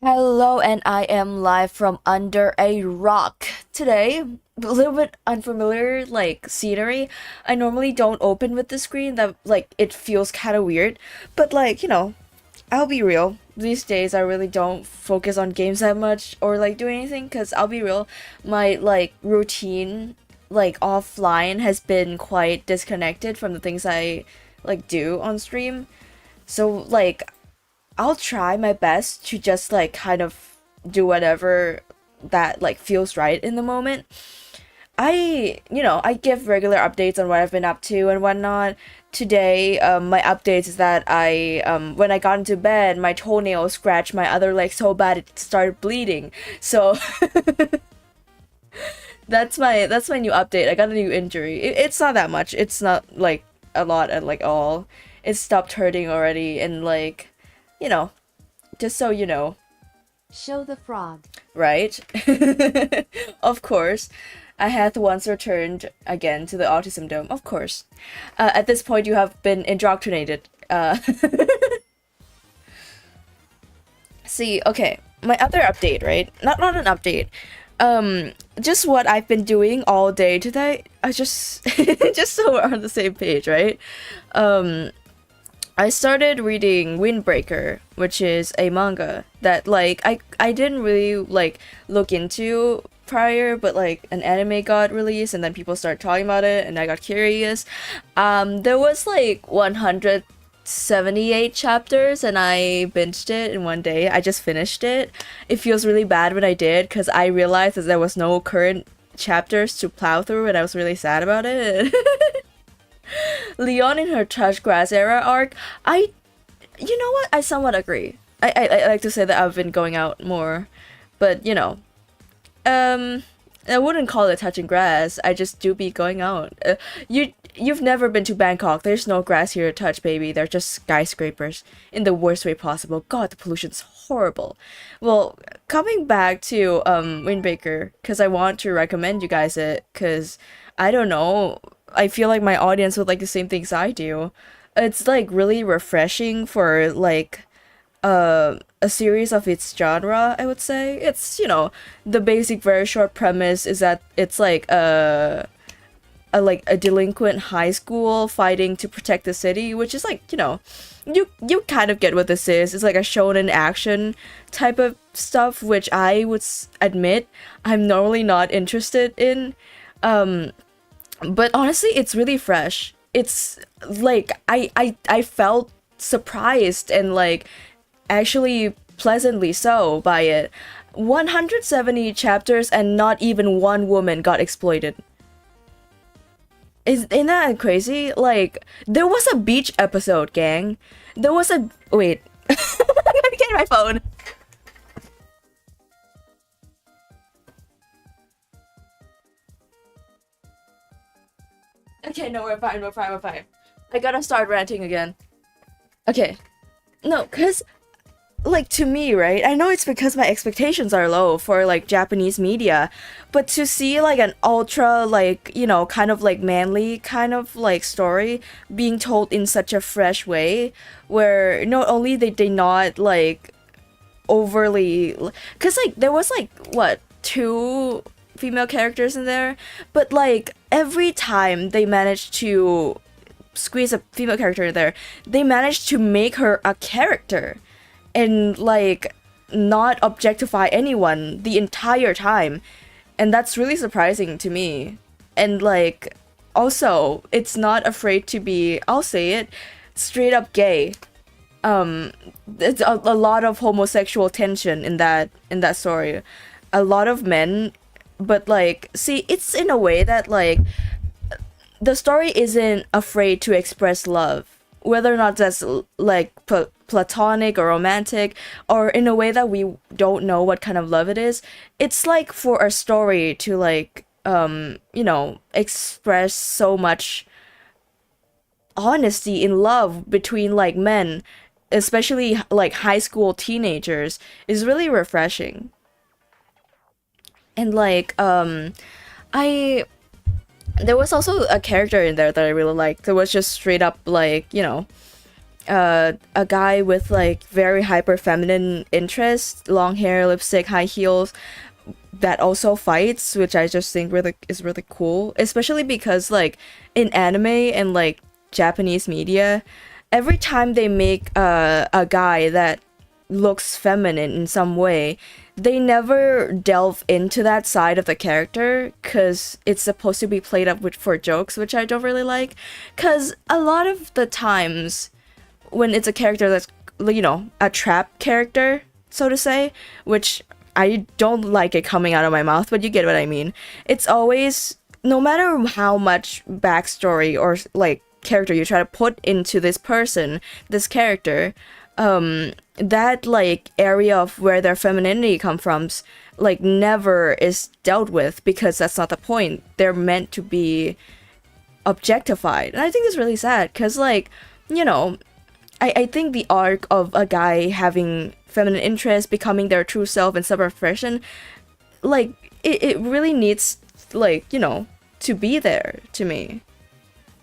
Hello, and I am live from under a rock. Today, a little bit unfamiliar, like scenery. I normally don't open with the screen, that like it feels kind of weird. But I'll be real. These days, I really don't focus on games that much or like do anything. Cause I'll be real, my like routine, like offline, has been quite disconnected from the things I like do on stream. So I'll try my best to just like kind of do whatever that like feels right in the moment. I give regular updates on what I've been up to and whatnot. Today, my updates is that when I got into bed, my toenail scratched my other leg so bad it started bleeding. So that's my new update. I got a new injury. It's not that much. It's not like a lot at like all. It stopped hurting already, and you know, just so you know, Show the frog. right? Of course, I had once returned again to the autism dome. Of course, at this point, you have been indoctrinated. See, okay, my other update, right? Not an update. Just what I've been doing all day today. I just just so we're on the same page, right? Um, I started reading Windbreaker, which is a manga that I didn't really like look into prior, but like an anime got released and then people started talking about it and I got curious. There was like 178 chapters and I binged it in one day. I just finished it. It feels really bad when I did because I realized that there was no current chapters to plow through and I was really sad about it. Leon in her Touch Grass era arc, you know what? I somewhat agree. I like to say that I've been going out more, but um, I wouldn't call it touching grass. I just do be going out. You've never been to Bangkok. There's no grass here to touch, baby. They're just skyscrapers in the worst way possible. God, the pollution's horrible. Well, coming back to Windbreaker, because I want to recommend you guys it, because I don't know. I feel like my audience would like the same things I do. It's like really refreshing for a series of its genre, I would say. It's, the basic very short premise is that it's like a delinquent high school fighting to protect the city, which is like, you kind of get what this is. It's like a shonen action type of stuff, which I would admit I'm normally not interested in. Um but honestly, it's really fresh. It's like I felt surprised and like actually pleasantly so by it. 170 chapters and not even one woman got exploited. Isn't that crazy? Like, there was a beach episode, gang. There was a wait. I'm gonna get my phone. Okay, no, we're fine. I gotta start ranting again. Okay, no, cause like to me, right? I know it's because my expectations are low for like Japanese media, but to see like an ultra like, kind of like manly kind of like story being told in such a fresh way where not only they not like overly, cuz like there was like what, two female characters in there, but like every time they managed to squeeze a female character in there, they managed to make her a character and like not objectify anyone the entire time, and that's really surprising to me. And like also it's not afraid to be, I'll say it, straight up gay. It's a lot of homosexual tension in that story, a lot of men, but like see, it's in a way that like the story isn't afraid to express love, whether or not that's like platonic or romantic, or in a way that we don't know what kind of love it is. It's like for a story to like express so much honesty in love between like men, especially like high school teenagers, is really refreshing. And I there was also a character in there that I really liked. That was just straight up like, a guy with like very hyper feminine interests, long hair, lipstick, high heels, that also fights, which I just think is really cool, especially because like in anime and like Japanese media, every time they make a guy that looks feminine in some way, they never delve into that side of the character because it's supposed to be played up with for jokes, which I don't really like. Because a lot of the times when it's a character that's, you know, a trap character, so to say, which I don't like it coming out of my mouth, but you get what I mean. It's always, no matter how much backstory or like character you try to put into this person, this character, that like area of where their femininity comes from, like never is dealt with because that's not the point. They're meant to be objectified, and I think it's really sad because, like, you know, I think the arc of a guy having feminine interest, becoming their true self and self-expression, like it really needs, like, you know, to be there to me.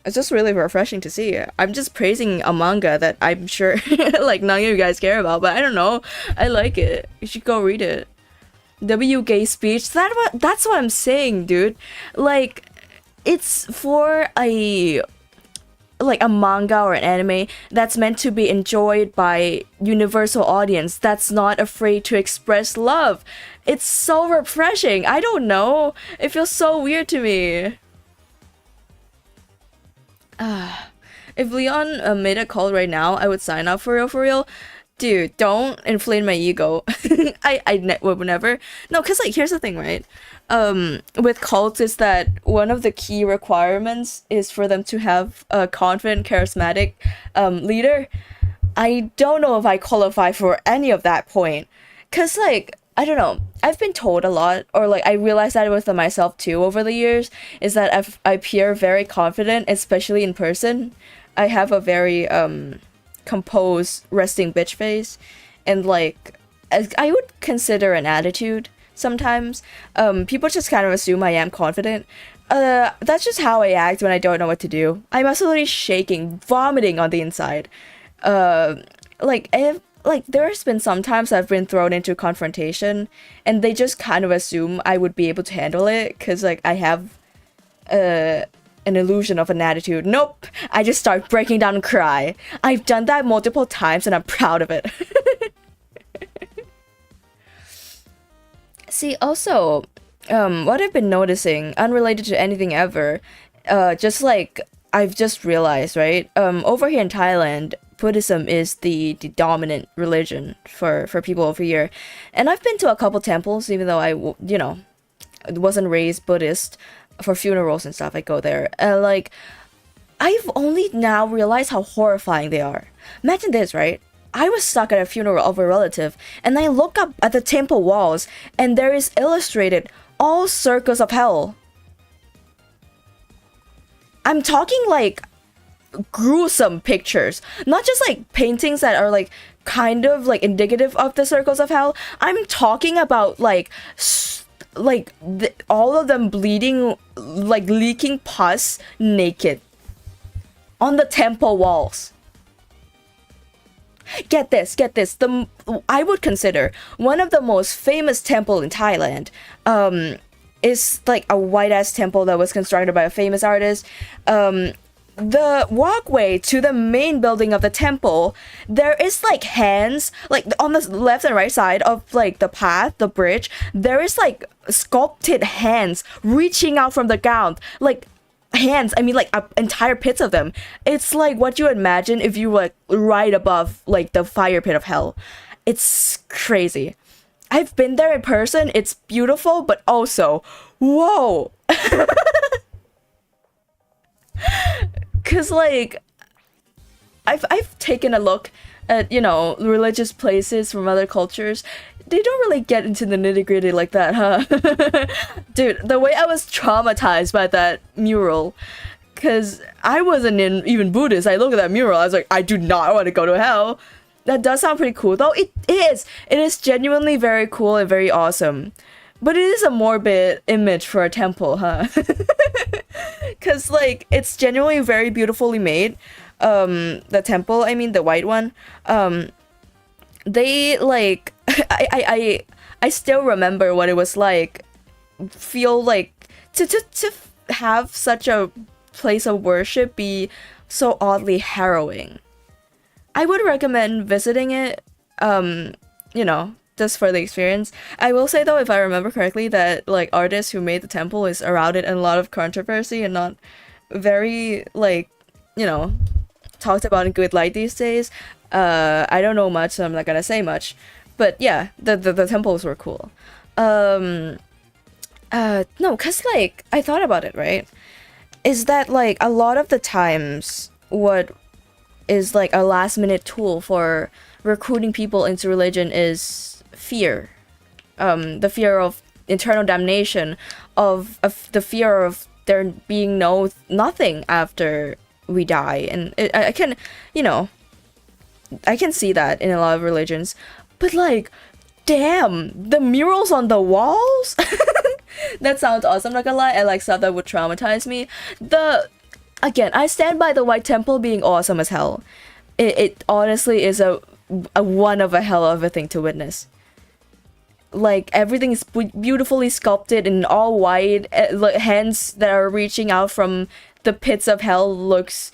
It's just really refreshing to see. I'm just praising a manga that I'm sure like none of you guys care about, but I don't know. I like it. You should go read it. W gay speech. That's what I'm saying, dude. Like, it's for a manga or an anime that's meant to be enjoyed by universal audience that's not afraid to express love. It's so refreshing. I don't know. It feels so weird to me. If Leon made a call right now, I would sign up for real. Dude, don't inflate my ego. I would never. No, because, like, here's the thing, right? With cults is that one of the key requirements is for them to have a confident, charismatic leader. I don't know if I qualify for any of that point. Because, like, I don't know. I've been told a lot, or like I realized that with myself too over the years, is that I appear very confident, especially in person. I have a very composed, resting bitch face, and like I would consider an attitude sometimes. People just kind of assume I am confident. That's just how I act when I don't know what to do. I'm absolutely shaking, vomiting on the inside. Like there's been some times I've been thrown into confrontation and they just kind of assume I would be able to handle it because like I have an illusion of an attitude. Nope, I just start breaking down and cry. I've done that multiple times and I'm proud of it. See, also, what I've been noticing, unrelated to anything ever, just like I've just realized, right? Over here in Thailand, Buddhism is the dominant religion for people over here. And I've been to a couple temples, even though I, you know, wasn't raised Buddhist. For funerals and stuff, I go there. Like, I've only now realized how horrifying they are. Imagine this, right? I was stuck at a funeral of a relative, and I look up at the temple walls, and there is illustrated all circles of hell. I'm talking like gruesome pictures, not just like paintings that are like kind of like indicative of the circles of hell. I'm talking about like all of them bleeding, like leaking pus, naked on the temple walls. Get this. I would consider one of the most famous temple in Thailand is like a white ass temple that was constructed by a famous artist. The walkway to the main building of the temple, there is like hands, like on the left and right side of like the path, the bridge, there is like sculpted hands reaching out from the ground, like hands, I mean like entire pits of them. It's like what you imagine if you were right above like the fire pit of hell. It's crazy. I've been there in person. It's beautiful, but also, whoa. Cause like I've taken a look at, you know, religious places from other cultures. They don't really get into the nitty-gritty like that, huh? Dude, the way I was traumatized by that mural, cause I wasn't even Buddhist. I look at that mural, I was like, I do not want to go to hell. That does sound pretty cool, though. It is genuinely very cool and very awesome. But it is a morbid image for a temple, huh? Because, like, it's genuinely very beautifully made. the temple, I mean the white one, they like I still remember what it was like, feel like to have such a place of worship be so oddly harrowing. I would recommend visiting it, you know, just for the experience. I will say though, if I remember correctly, that like artist who made the temple is shrouded in a lot of controversy and not very like, you know, talked about in good light these days. I don't know much, so I'm not gonna say much. But yeah, the temples were cool. No, cause like I thought about it, right? Is that like a lot of the times what is like a last minute tool for recruiting people into religion is fear. The fear of eternal damnation, of the fear of there being nothing after we die. And I can, you know, I can see that in a lot of religions. But like, damn, the murals on the walls? That sounds awesome, not gonna lie. I like stuff that would traumatize me. Again, I stand by the White Temple being awesome as hell. It honestly is a one of a hell of a thing to witness. Like, everything is beautifully sculpted in all white. Hands that are reaching out from the pits of hell looks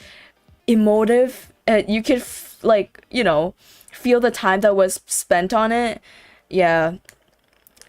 emotive. You could, like, you know, feel the time that was spent on it. Yeah.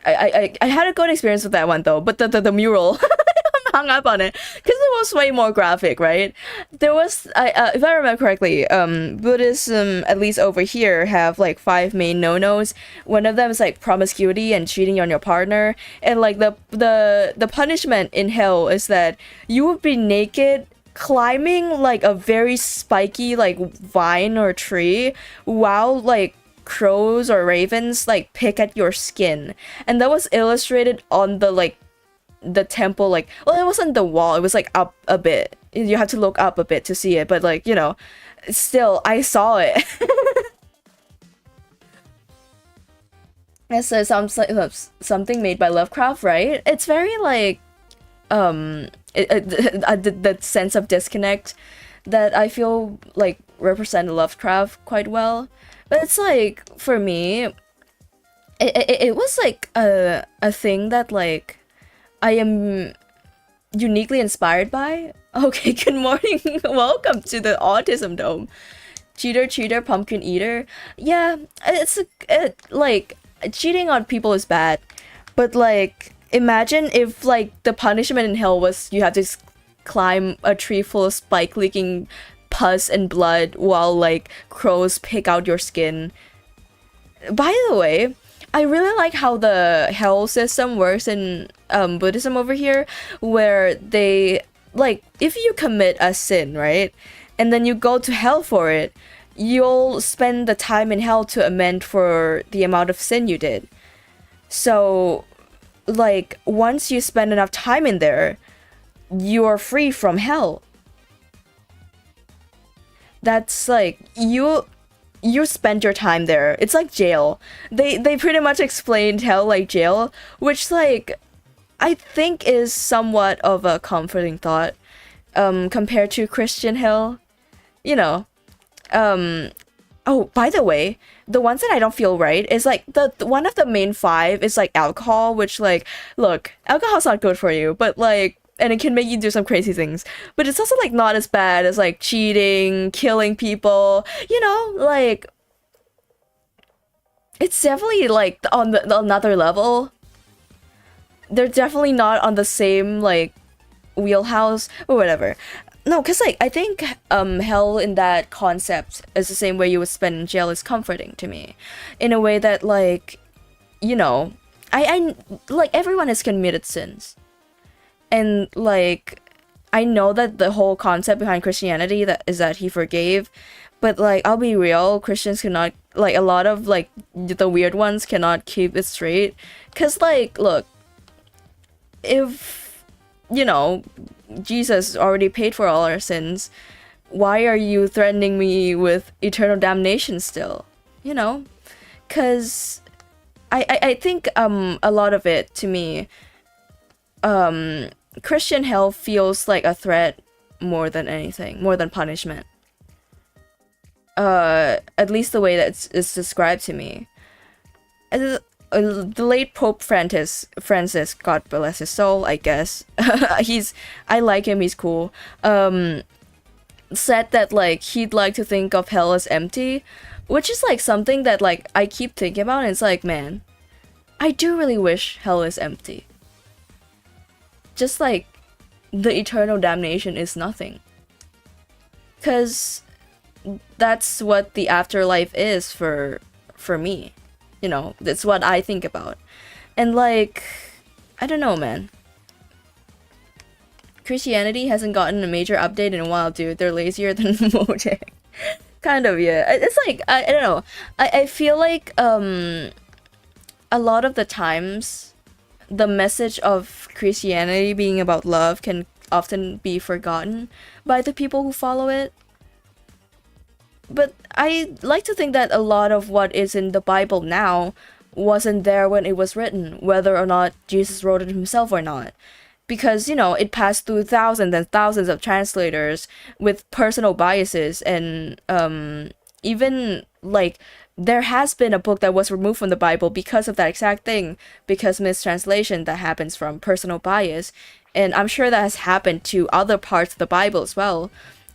I had a good experience with that one though, but the mural, I'm hung up on it because it was way more graphic, right? There was, if I remember correctly, Buddhism, at least over here, have like 5 main no-nos. One of them is like promiscuity and cheating on your partner, and like the punishment in hell is that you would be naked climbing like a very spiky like vine or tree while like crows or ravens like pick at your skin. And that was illustrated on the temple, like, well, it wasn't the wall, it was like up a bit. You have to look up a bit to see it, but like, you know, still I saw it. It's something made by Lovecraft, right? It's very like the sense of disconnect that I feel like represent Lovecraft quite well. But it's like, for me, it was like a thing that like I am uniquely inspired by. Okay, good morning. Welcome to the Autism Dome. Cheater, pumpkin eater. Yeah, like, cheating on people is bad. But like, imagine if like the punishment in hell was you have to climb a tree full of spike leaking pus and blood while like crows pick out your skin. By the way, I really like how the hell system works in Buddhism over here, where they like, if you commit a sin, right, and then you go to hell for it, you'll spend the time in hell to amend for the amount of sin you did. So like, once you spend enough time in there, you are free from hell. That's like, you spend your time there. It's like jail. They pretty much explained hell like jail, which like I think is somewhat of a comforting thought compared to Christian hell. You know. Oh, by the way, the ones that I don't feel right is like the one of the main 5 is like alcohol, which like, look, alcohol's not good for you, but like, and it can make you do some crazy things. But it's also like not as bad as like cheating, killing people, you know, like, it's definitely like on another level. They're definitely not on the same like wheelhouse or whatever. No, because like, I think hell in that concept is the same way you would spend in jail is comforting to me. In a way that like, you know, I like, everyone has committed sins. And like, I know that the whole concept behind Christianity is that he forgave, but like, I'll be real, Christians cannot, like, a lot of like the weird ones cannot keep it straight. Cause like, look, if, you know, Jesus already paid for all our sins, why are you threatening me with eternal damnation still? You know? Cause I think a lot of it, to me, Christian hell feels like a threat more than anything, more than punishment. at least the way that it's described to me. The late Pope Francis, God bless his soul, I guess. I like him, he's cool. Said that like he'd like to think of hell as empty, which is like something that like I keep thinking about, and it's like, man, I do really wish hell is empty. Just like the eternal damnation is nothing. 'Cause that's what the afterlife is for me. You know, that's what I think about. And like, I don't know, man. Christianity hasn't gotten a major update in a while, dude. They're lazier than Mojang. Kind of, yeah. It's like, I don't know. I feel like a lot of the times the message of Christianity being about love can often be forgotten by the people who follow it. But I like to think that a lot of what is in the Bible now wasn't there when it was written, whether or not Jesus wrote it himself or not. Because, you know, it passed through thousands and thousands of translators with personal biases, and even like there has been a book that was removed from the Bible because of that exact thing, because mistranslation that happens from personal bias. And I'm sure that has happened to other parts of the Bible as well.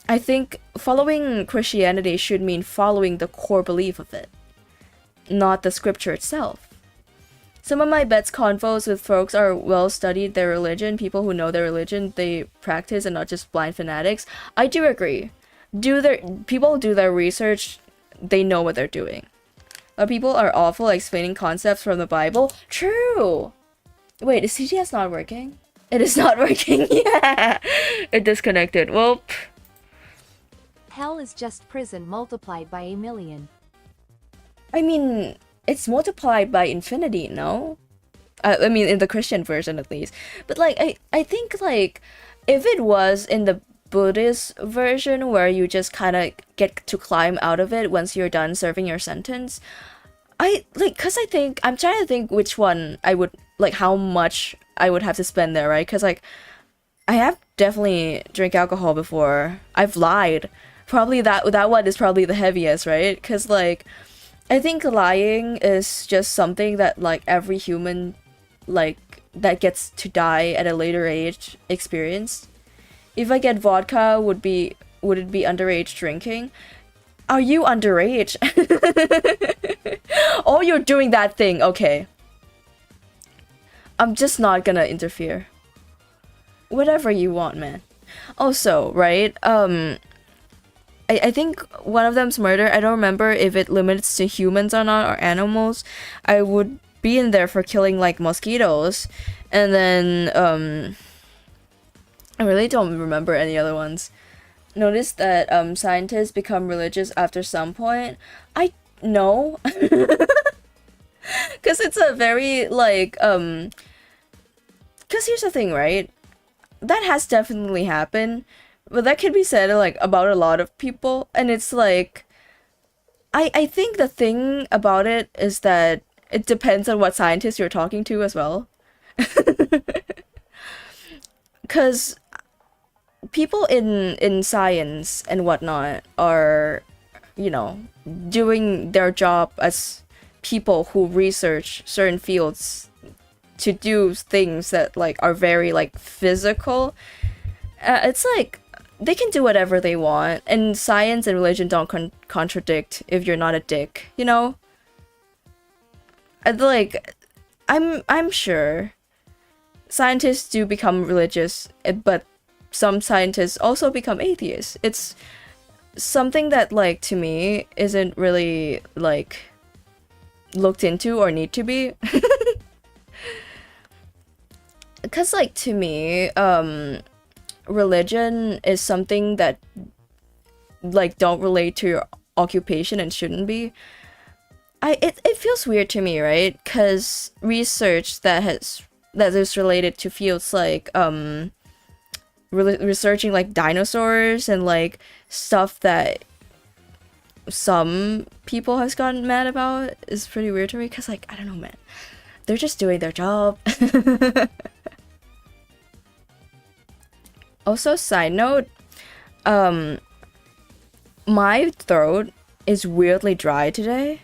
I think following Christianity should mean following the core belief of it, not the scripture itself. Some of my best convos with folks are well-studied their religion, people who know their religion, they practice, and not just blind fanatics. I do agree. People do their research, they know what they're doing. But people are awful at explaining concepts from the Bible. True! Wait, is CGS not working? It is not working, yeah! It disconnected. Well, Hell is just prison multiplied by 1,000,000. I mean, it's multiplied by infinity, no? I mean, in the Christian version at least. But like, I think like, if it was in the Buddhist version where you just kind of get to climb out of it once you're done serving your sentence, cause I think, I'm trying to think which one I would, like how much I would have to spend there, right? Cause like, I have definitely drank alcohol before. I've lied. Probably that one is probably the heaviest, right? Cause like, I think lying is just something that like every human like that gets to die at a later age experience. If I get vodka, would it be underage drinking? Are you underage? Oh, you're doing that thing. Okay. I'm just not gonna interfere. Whatever you want, man. Also, right? I think one of them's murder. I don't remember if it limits to humans or not, or animals. I would be in there for killing like mosquitoes. And then I really don't remember any other ones. Notice that scientists become religious after some point. I know. Cause it's a very like cause here's the thing, right? That has definitely happened. But that can be said like about a lot of people, and it's like I think the thing about it is that it depends on what scientist you're talking to as well. Cause people in science and whatnot are, you know, doing their job as people who research certain fields to do things that like are very like physical. It's like they can do whatever they want, and science and religion don't contradict if you're not a dick, you know? And like, I'm sure scientists do become religious, but some scientists also become atheists. It's something that like to me isn't really like looked into or need to be. Because like to me, religion is something that like don't relate to your occupation and shouldn't be. It feels weird to me, right? Because research that is related to fields like researching like dinosaurs and like stuff that some people has gotten mad about is pretty weird to me. Because like, I don't know, man, they're just doing their job. Also, side note, my throat is weirdly dry today.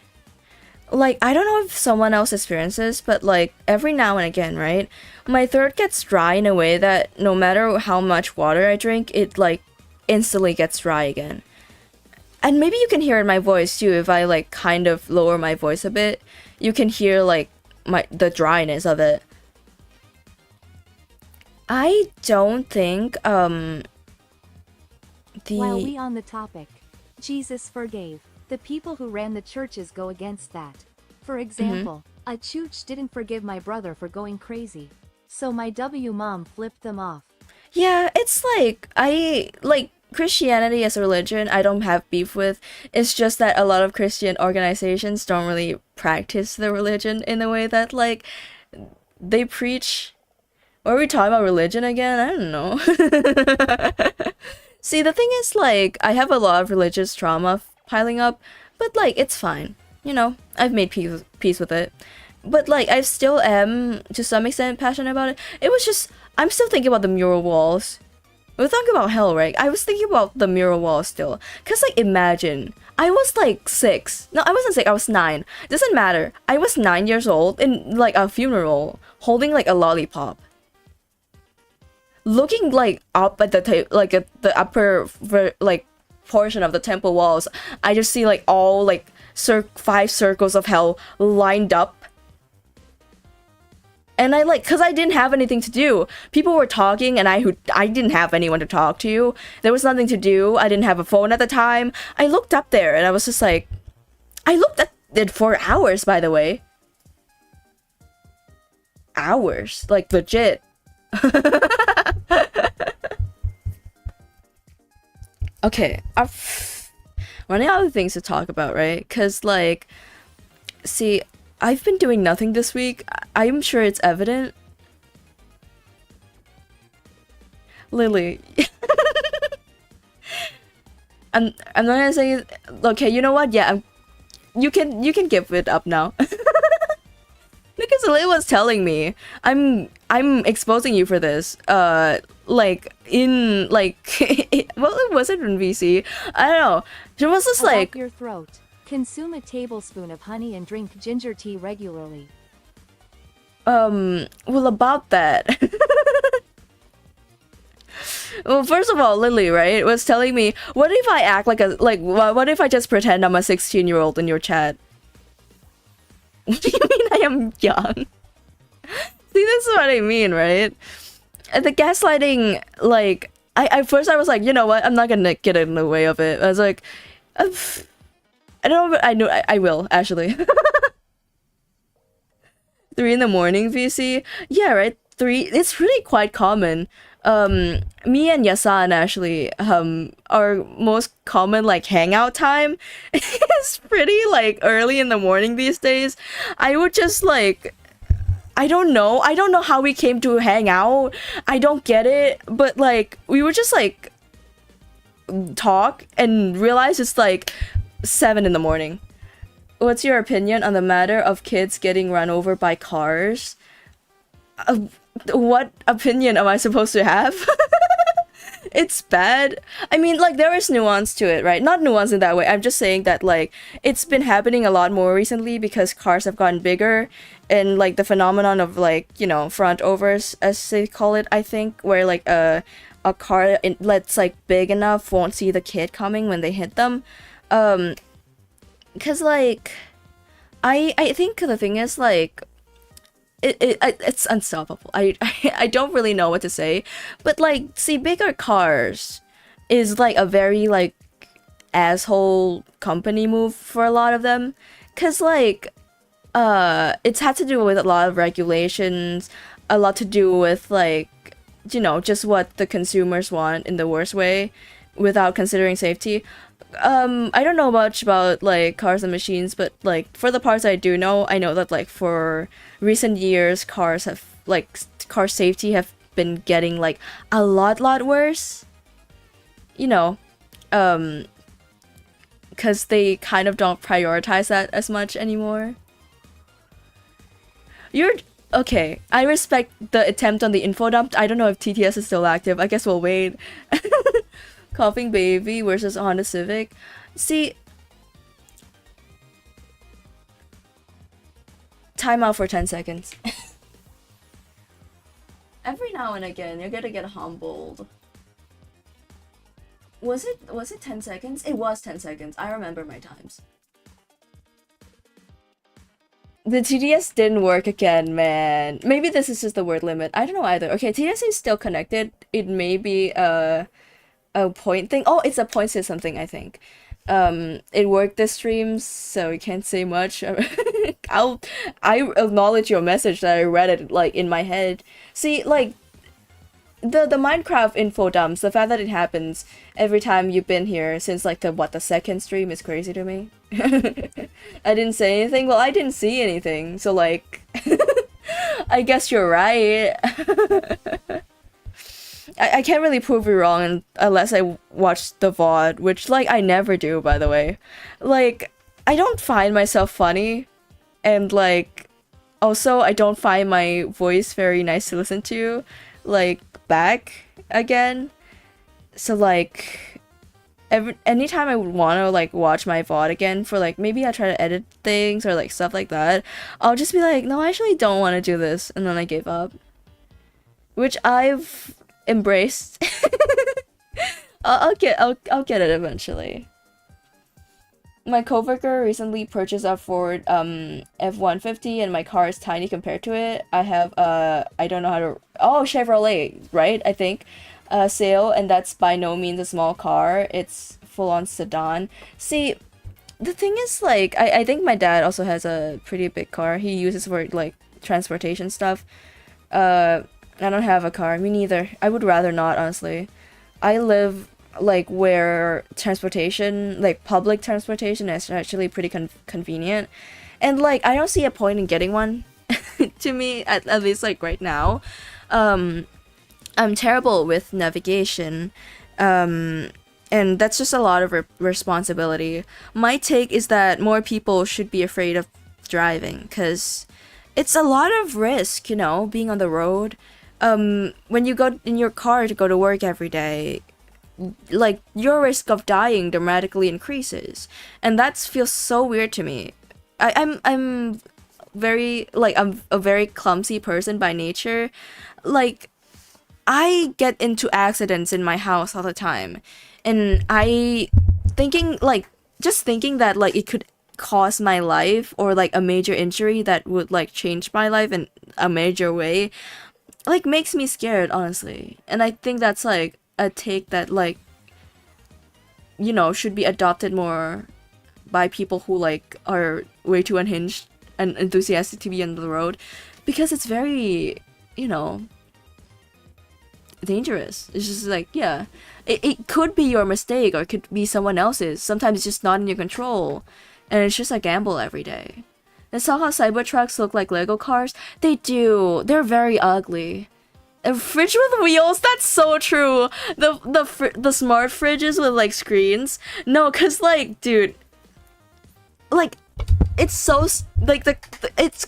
Like, I don't know if someone else experiences, but like every now and again, right? My throat gets dry in a way that no matter how much water I drink, it like instantly gets dry again. And maybe you can hear it in my voice too if I like kind of lower my voice a bit. You can hear like the dryness of it. I don't think While we on the topic, Jesus forgave. The people who ran the churches go against that. For example, a church didn't forgive my brother for going crazy. So my mom flipped them off. Yeah, it's like I like Christianity as a religion I don't have beef with. It's just that a lot of Christian organizations don't really practice the religion in a way that like they preach. What are we talking about religion again? I don't know. See, the thing is like I have a lot of religious trauma piling up, but like it's fine. You know, I've made peace with it. But like I still am to some extent passionate about it. It was just I'm still thinking about the mural walls. We're talking about hell, right? I was thinking about the mural walls still. Cause like imagine, I was like 6. No, I wasn't 6, I was 9. Doesn't matter. I was 9 years old in like a funeral, holding like a lollipop. Looking like up at the like at the upper like portion of the temple walls, I just see like all like 5 circles of hell lined up. And I like, cause I didn't have anything to do. People were talking, and I didn't have anyone to talk to. There was nothing to do. I didn't have a phone at the time. I looked up there, and I was just like, I looked at it for hours. By the way, hours, like legit. Okay, I've running out of things to talk about, right? Cause like, see, I've been doing nothing this week. I'm sure it's evident. Lily. I'm not gonna say, okay, you know what? Yeah, you can give it up now. Because Lily was telling me, I'm exposing you for this. Like in like well, was it in VC? I don't know. She was just like your throat. Consume a tablespoon of honey and drink ginger tea regularly. Well, about that. Well, first of all, Lily, right, was telling me, what if I act what if I just pretend I'm a 16-year-old in your chat? What do you mean I am young? See, this is what I mean, right? The gaslighting, like, I first I was like, you know what, I'm not gonna get in the way of it. I was like, I don't know, but I know I will, actually. 3 in the morning, VC? Yeah, right? 3, it's really quite common. Me and Yasan, actually, our most common, like, hangout time is pretty, like, early in the morning these days. I would just, like, I don't know how we came to hang out. I don't get it, but, like, we would just, like, talk and realize it's, like, 7 in the morning. What's your opinion on the matter of kids getting run over by cars? What opinion am I supposed to have? It's bad. I mean, like, there is nuance to it, right? Not nuance in that way. I'm just saying that, like, it's been happening a lot more recently because cars have gotten bigger, and, like, the phenomenon of, like, you know, front overs, as they call it, I think, where, like, a car that's, like, big enough won't see the kid coming when they hit them. Cause like, I think the thing is like, it's unstoppable. I don't really know what to say, but like, see, bigger cars is like a very like asshole company move for a lot of them, cause like, it's had to do with a lot of regulations, a lot to do with like, you know, just what the consumers want in the worst way, without considering safety. I don't know much about like cars and machines, but like for the parts I do know, I know that like for recent years cars have like car safety have been getting like a lot worse. You know, because they kind of don't prioritize that as much anymore. You're okay. I respect the attempt on the info dump. I don't know if TTS is still active. I guess we'll wait. Coughing Baby versus Honda Civic. See, time out for 10 seconds. Every now and again, you're gonna get humbled. Was it 10 seconds? It was 10 seconds. I remember my times. The TDS didn't work again, man. Maybe this is just the word limit. I don't know either. Okay, TDS is still connected. It may be a point thing. Oh, it's a point system thing, I think. It worked this stream, so you can't say much. I acknowledge your message that I read it like in my head. See, like the Minecraft info dumps, the fact that it happens every time you've been here since like the second stream is crazy to me. I didn't say anything. Well, I didn't see anything, so like I guess you're right. I can't really prove you wrong unless I watch the VOD, which like I never do, by the way. Like I don't find myself funny, and like also I don't find my voice very nice to listen to, like back again. So like anytime I would want to like watch my VOD again for like maybe I try to edit things or like stuff like that, I'll just be like, no, I actually don't want to do this, and then I give up, which I've embraced. I'll get it eventually. My coworker recently purchased a Ford F-150 and my car is tiny compared to it. I have I don't know how to, oh, Chevrolet, right? I think sale, and that's by no means a small car. It's full-on sedan. See, the thing is like I think my dad also has a pretty big car. He uses for like transportation stuff. I don't have a car. Me neither. I would rather not, honestly. I live like where transportation, like public transportation, is actually pretty convenient, and like I don't see a point in getting one. To me, at least like right now. I'm terrible with navigation, and that's just a lot of responsibility. My take is that more people should be afraid of driving, because it's a lot of risk, you know, being on the road. When you go in your car to go to work every day, like your risk of dying dramatically increases, and that feels so weird to me. I'm very like I'm a very clumsy person by nature. Like I get into accidents in my house all the time, and thinking that like it could cost my life or like a major injury that would like change my life in a major way, like makes me scared, honestly. And I think that's like a take that like, you know, should be adopted more by people who like are way too unhinged and enthusiastic to be on the road, because it's very, you know, dangerous. It's just like, yeah, it could be your mistake or it could be someone else's. Sometimes it's just not in your control, and it's just a gamble every day. And saw how Cybertrucks look like Lego cars? They do. They're very ugly. A fridge with wheels? That's so true. The smart fridges with like screens? No, cause like, dude, like it's so like it's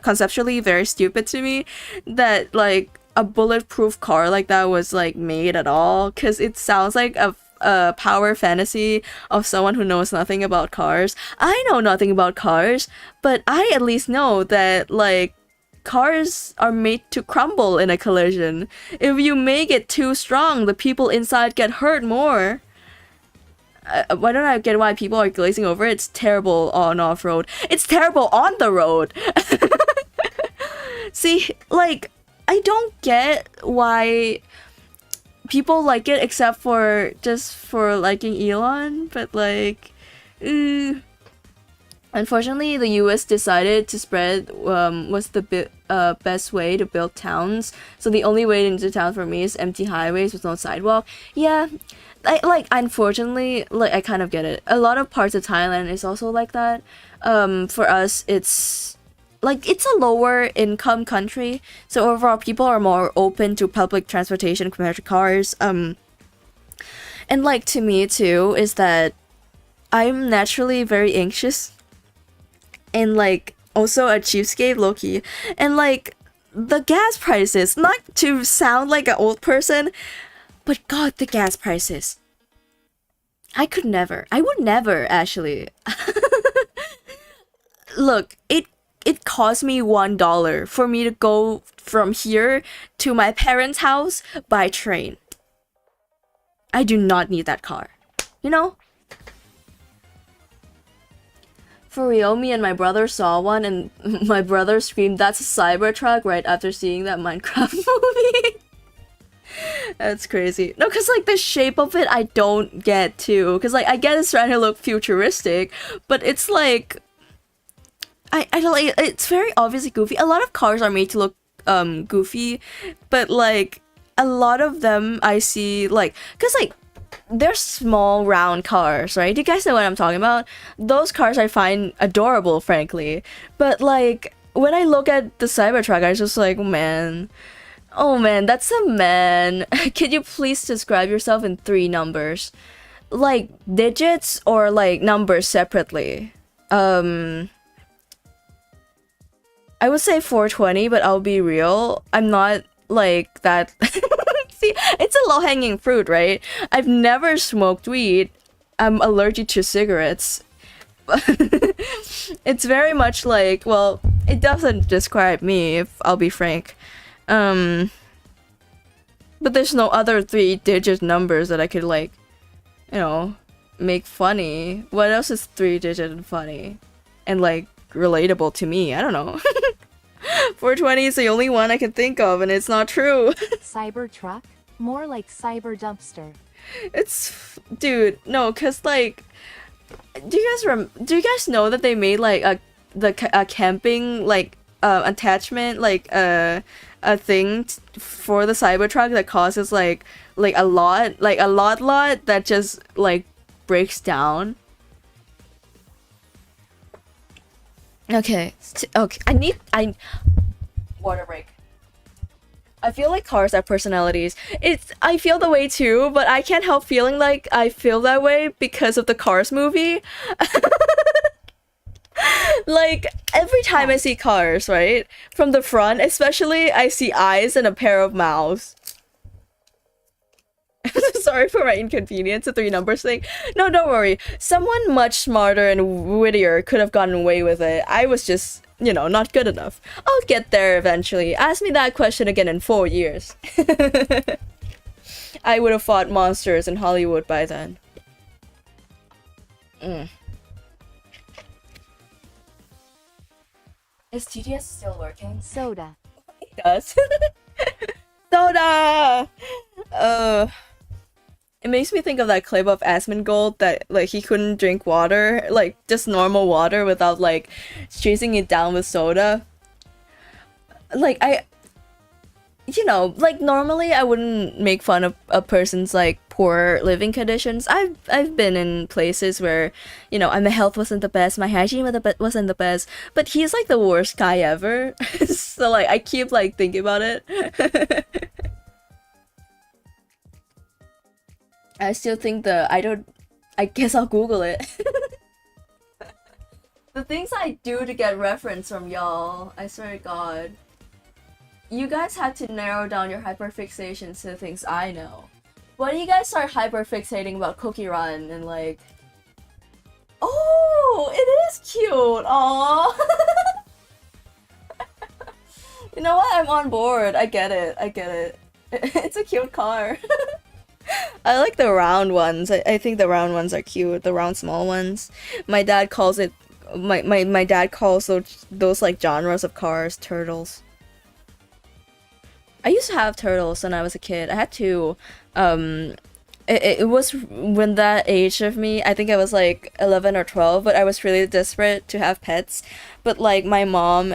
conceptually very stupid to me that like a bulletproof car like that was like made at all, cause it sounds like a power fantasy of someone who knows nothing about cars. I know nothing about cars, but I at least know that like cars are made to crumble in a collision. If you make it too strong, the people inside get hurt more. Why don't I get why people are glazing over it? It's terrible on off-road. It's terrible on the road. See, like, I don't get why people like it except for just for liking Elon, but like, unfortunately, the US decided to spread was the best way to build towns. So the only way into town for me is empty highways with no sidewalk. Yeah, unfortunately, like I kind of get it. A lot of parts of Thailand is also like that. For us, it's like it's a lower income country, so overall people are more open to public transportation compared to cars. And like to me too is that I'm naturally very anxious and like also a cheapskate, low-key, and like the gas prices, not to sound like an old person, but god, the gas prices, I would never actually. Look, it cost me $1 for me to go from here to my parents' house by train. I do not need that car. You know? For real, me and my brother saw one and my brother screamed, "That's a Cybertruck," right after seeing that Minecraft movie. That's crazy. No, because like the shape of it I don't get too. Because like I get it's trying to look futuristic, but it's like I don't like, it's very obviously goofy. A lot of cars are made to look goofy, but like a lot of them I see like, because like they're small round cars, right? Do you guys know what I'm talking about? Those cars I find adorable, frankly. But like when I look at the Cybertruck, I just like, man, oh man, that's a man. Could you please describe yourself in 3 numbers? Like digits or like numbers separately? I would say 420, but I'll be real. I'm not like that. See, it's a low-hanging fruit, right? I've never smoked weed. I'm allergic to cigarettes. It's very much like, well, it doesn't describe me, if I'll be frank. But there's no other 3-digit numbers that I could like, you know, make funny. What else is 3-digit and funny? And like relatable to me? I don't know. 420 is the only one I can think of, and it's not true. Cybertruck? More like cyber dumpster. It's, dude, no, cause like, do you guys know that they made like a camping like attachment, like a thing for the Cybertruck that causes like a lot that just like breaks down. Okay, okay. Water break. I feel like cars have personalities. I feel the way too, but I can't help feeling like I feel that way because of the Cars movie. Like every time I see Cars, right? From the front, especially, I see eyes and a pair of mouths. Sorry for my inconvenience, the 3 numbers thing. No, don't worry. Someone much smarter and wittier could have gotten away with it. I was just, you know, not good enough. I'll get there eventually. Ask me that question again in 4 years. I would have fought monsters in Hollywood by then. Is TDS still working? Soda. It does. Soda! It makes me think of that clip of Asmongold that like he couldn't drink water, like just normal water without like chasing it down with soda. Like you know, like normally I wouldn't make fun of a person's like poor living conditions. I've been in places where, you know, my health wasn't the best, my hygiene wasn't the best, but he's like the worst guy ever. So like I keep like thinking about it. I still think I guess I'll Google it. The things I do to get reference from y'all, I swear to God. You guys had to narrow down your hyperfixations to the things I know. When do you guys start hyperfixating about Cookie Run and like... Oh, it is cute! Aww! You know what? I'm on board. I get it. It's a cute car. I like the round ones. I think the round ones are cute. The round small ones. My dad calls it... My dad calls those like genres of cars turtles. I used to have turtles when I was a kid. I had 2. It was when that age of me, I think I was like 11 or 12, but I was really desperate to have pets. But like my mom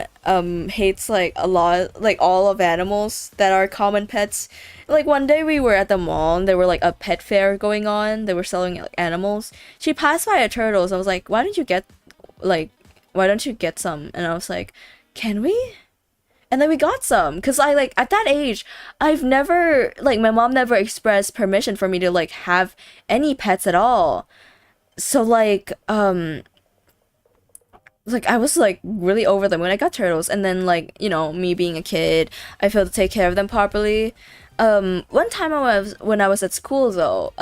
hates like a lot, like all of animals that are common pets. Like one day we were at the mall and there were like a pet fair going on. They were selling like animals. She passed by a turtle, so I was like, why don't you get some? And I was like, can we? And then we got some, because I like at that age I've never like my mom never expressed permission for me to like have any pets at all. So like I was like really over them when I got turtles. And then like, you know, me being a kid, I failed to take care of them properly. One time when I was at school though,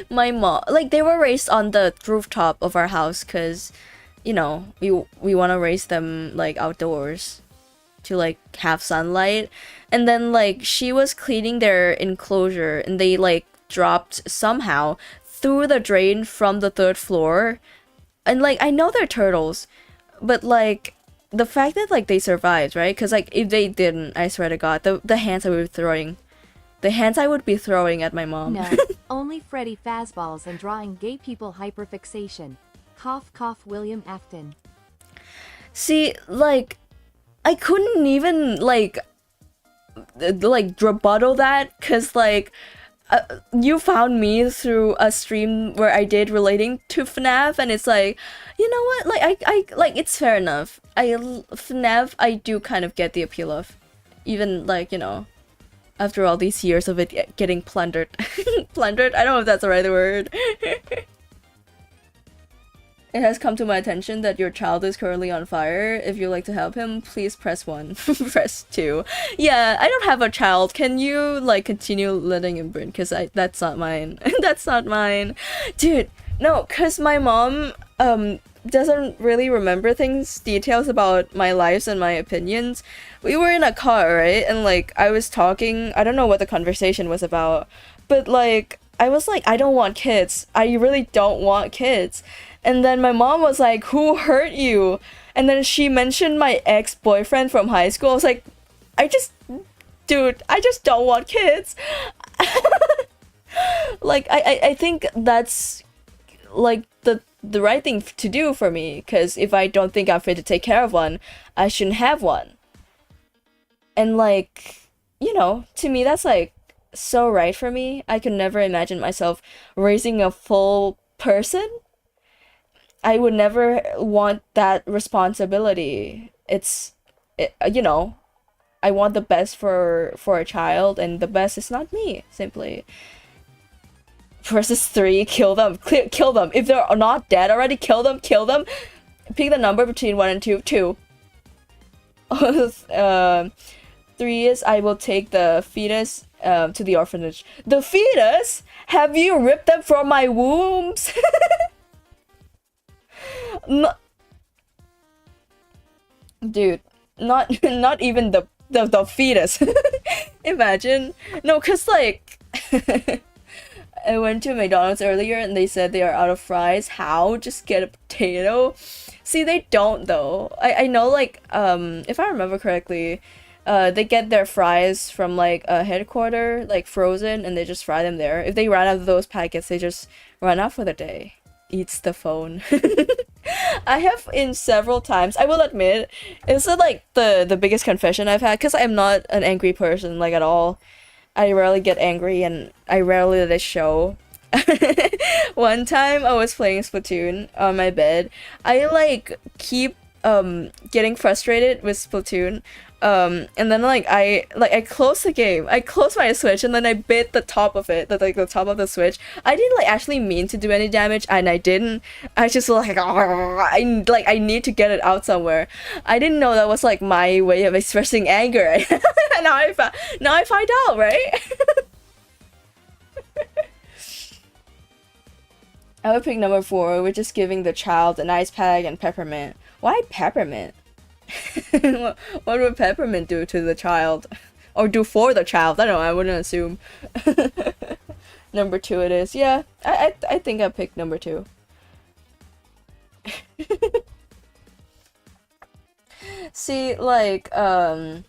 my mom, like they were raised on the rooftop of our house because you know, we want to raise them like outdoors to like have sunlight. And then like she was cleaning their enclosure and they like dropped somehow through the drain from the 3rd floor. And like I know they're turtles, but like the fact that like they survived, right? Because like if they didn't, I swear to God, the hands I would be throwing, at my mom. No, only Freddy Fazballs and drawing gay people hyperfixation. Cough cough William Afton. See, like I couldn't even like rebuttal that, because like you found me through a stream where I did relating to FNAF, and it's like, you know what, like I like it's fair enough. FNAF I do kind of get the appeal of, even like, you know, after all these years of it getting plundered. Plundered? I don't know if that's the right word. It has come to my attention that your child is currently on fire. If you'd like to help him, please press 1. Press 2. Yeah, I don't have a child. Can you, like, continue letting him burn? Because that's not mine. That's not mine. Dude, no, because my mom, doesn't really remember details about my lives and my opinions. We were in a car, right? And, like, I was talking, I don't know what the conversation was about, but, like, I was like, I don't want kids. I really don't want kids. And then my mom was like, who hurt you? And then she mentioned my ex-boyfriend from high school. I was like, dude, I just don't want kids. Like, I think that's, like, the right thing to do for me. Because if I don't think I'm fit to take care of one, I shouldn't have one. And, like, you know, to me, that's, like, so right for me. I could never imagine myself raising a full person. I would never want that responsibility. You know, I want the best for a child, and the best is not me, simply. Versus 3, kill them. Kill them. If they're not dead already, kill them. Pick the number between 1 and 2. 2. 3 is, I will take the fetus to the orphanage. The fetus? Have you ripped them from my wombs? No, dude, not even the fetus. Imagine. No, cause like I went to McDonald's earlier and they said they are out of fries. How? Just get a potato? See, they don't though. I know, like, if I remember correctly, they get their fries from like a headquarter, like frozen, and they just fry them there. If they run out of those packets, they just run out for the day. Eats the phone. I have in several times, I will admit, it's like the biggest confession I've had, because I'm not an angry person, like, at all. I rarely get angry and I rarely let it show. One time I was playing Splatoon on my bed. I like keep getting frustrated with Splatoon. And then I closed the game. I closed my Switch and then I bit the top of it, the top of the Switch. I didn't like actually mean to do any damage, and I didn't. I just like I need to get it out somewhere. I didn't know that was like my way of expressing anger. And now I find out, right? I would pick number 4, which is giving the child an ice pack and peppermint. Why peppermint? What would peppermint do to the child? Or do for the child? I don't know, I wouldn't assume. Number 2 it is. Yeah, I think I picked number 2. See, like, I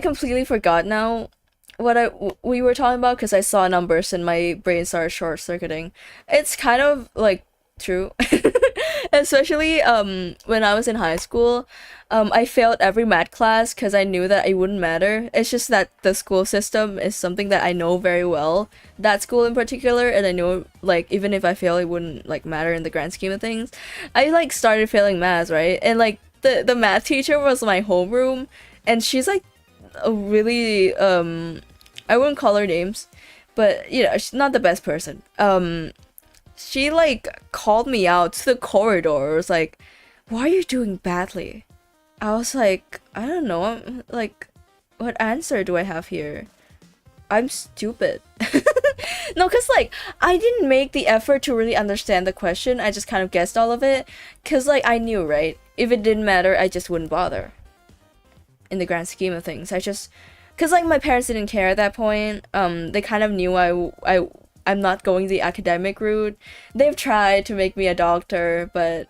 completely forgot now what we were talking about, because I saw numbers and my brain started short-circuiting. It's kind of, like, true. Especially when I was in high school, I failed every math class because I knew that it wouldn't matter. It's just that the school system is something that I know very well, that school in particular, and I know, like, even if I fail, it wouldn't, like, matter in the grand scheme of things. I, like, started failing math, right? And, like, the math teacher was my homeroom, and she's, like, a really, I wouldn't call her names, but, you know, she's not the best person. She, like, called me out to the corridor. It was like, why are you doing badly? I was like, I don't know. I'm like, what answer do I have here? I'm stupid. No, because like I didn't make the effort to really understand the question. I just kind of guessed all of it. Because like I knew, right? If it didn't matter, I just wouldn't bother. In the grand scheme of things, I just... Because like my parents didn't care at that point. They kind of knew I'm not going the academic route. They've tried to make me a doctor, but...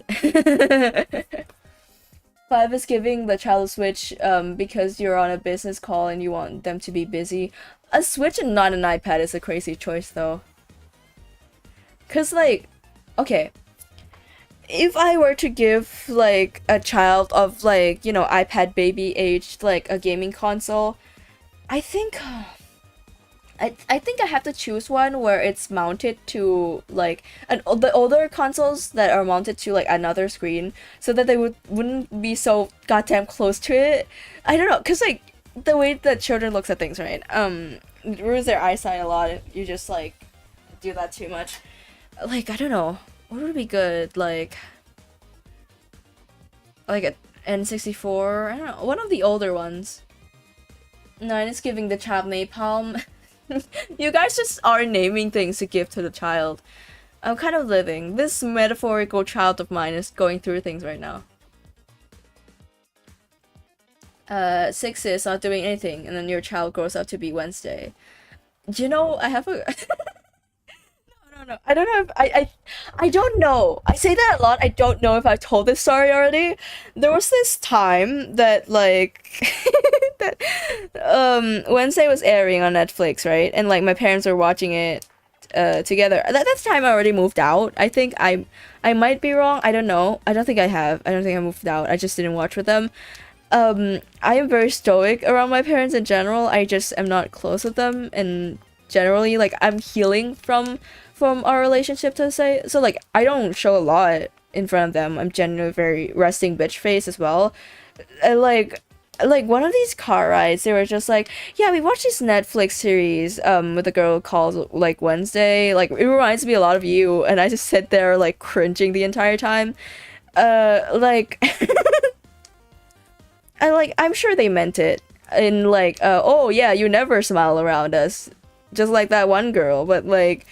5 is giving the child a Switch because you're on a business call and you want them to be busy. A Switch and not an iPad is a crazy choice though. Cause like, okay, if I were to give like a child of like, you know, iPad baby aged like a gaming console, I think I think I have to choose one where it's mounted to like the older consoles that are mounted to like another screen, so that they wouldn't be so goddamn close to it. I don't know, cause like the way that children looks at things, right? It ruins their eyesight a lot if you just like do that too much. Like I don't know, what would be good? Like an N64. I don't know, one of the older ones. 9 is giving the child napalm. You guys just are naming things to give to the child. I'm kind of living. This metaphorical child of mine is going through things right now. 6 is not doing anything, and then your child grows up to be Wednesday. You know, I have a... No. I don't know if I don't know. I say that a lot. I don't know if I've told this story already. There was this time that like that Wednesday was airing on Netflix, right? And like my parents were watching it together. That's the time I already moved out. I think I might be wrong. I don't know. I don't think I have. I don't think I moved out. I just didn't watch with them. I am very stoic around my parents in general. I just am not close with them, and generally like I'm healing from our relationship, to say. So like I don't show a lot in front of them. I'm genuinely very resting bitch face as well. Like one of these car rides, they were just like, yeah, we watched this Netflix series with a girl called like Wednesday. Like it reminds me a lot of you, and I just sit there like cringing the entire time. Like I'm sure they meant it in like oh yeah, you never smile around us, just like that one girl. But like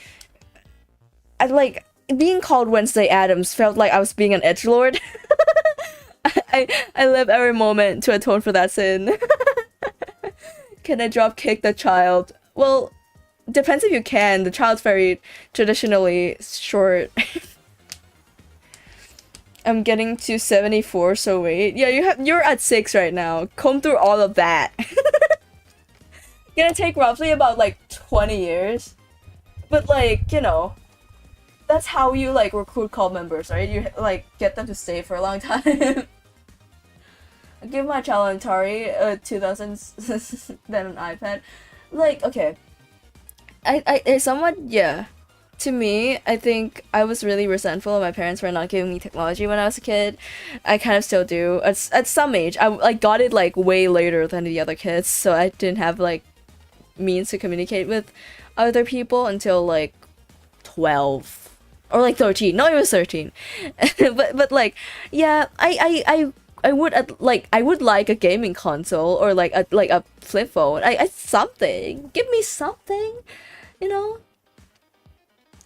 I like being called Wednesday Addams felt like I was being an edgelord. I live every moment to atone for that sin. Can I drop kick the child? Well, depends if you can. The child's very traditionally short. I'm getting to 74, so wait. Yeah, you're at 6 right now. Comb through all of that. Gonna take roughly about like 20 years. But like, you know, that's how you like recruit cult members, right? You like get them to stay for a long time. I give my child an Atari 2000s, then an iPad. Like, okay, I somewhat, yeah. To me, I think I was really resentful of my parents for not giving me technology when I was a kid. I kind of still do. At some age, I like got it like way later than the other kids, so I didn't have like means to communicate with other people until like 12. Or like 13. No, it was 13. but like, yeah, I would like a gaming console or like a flip phone. I something. Give me something, you know?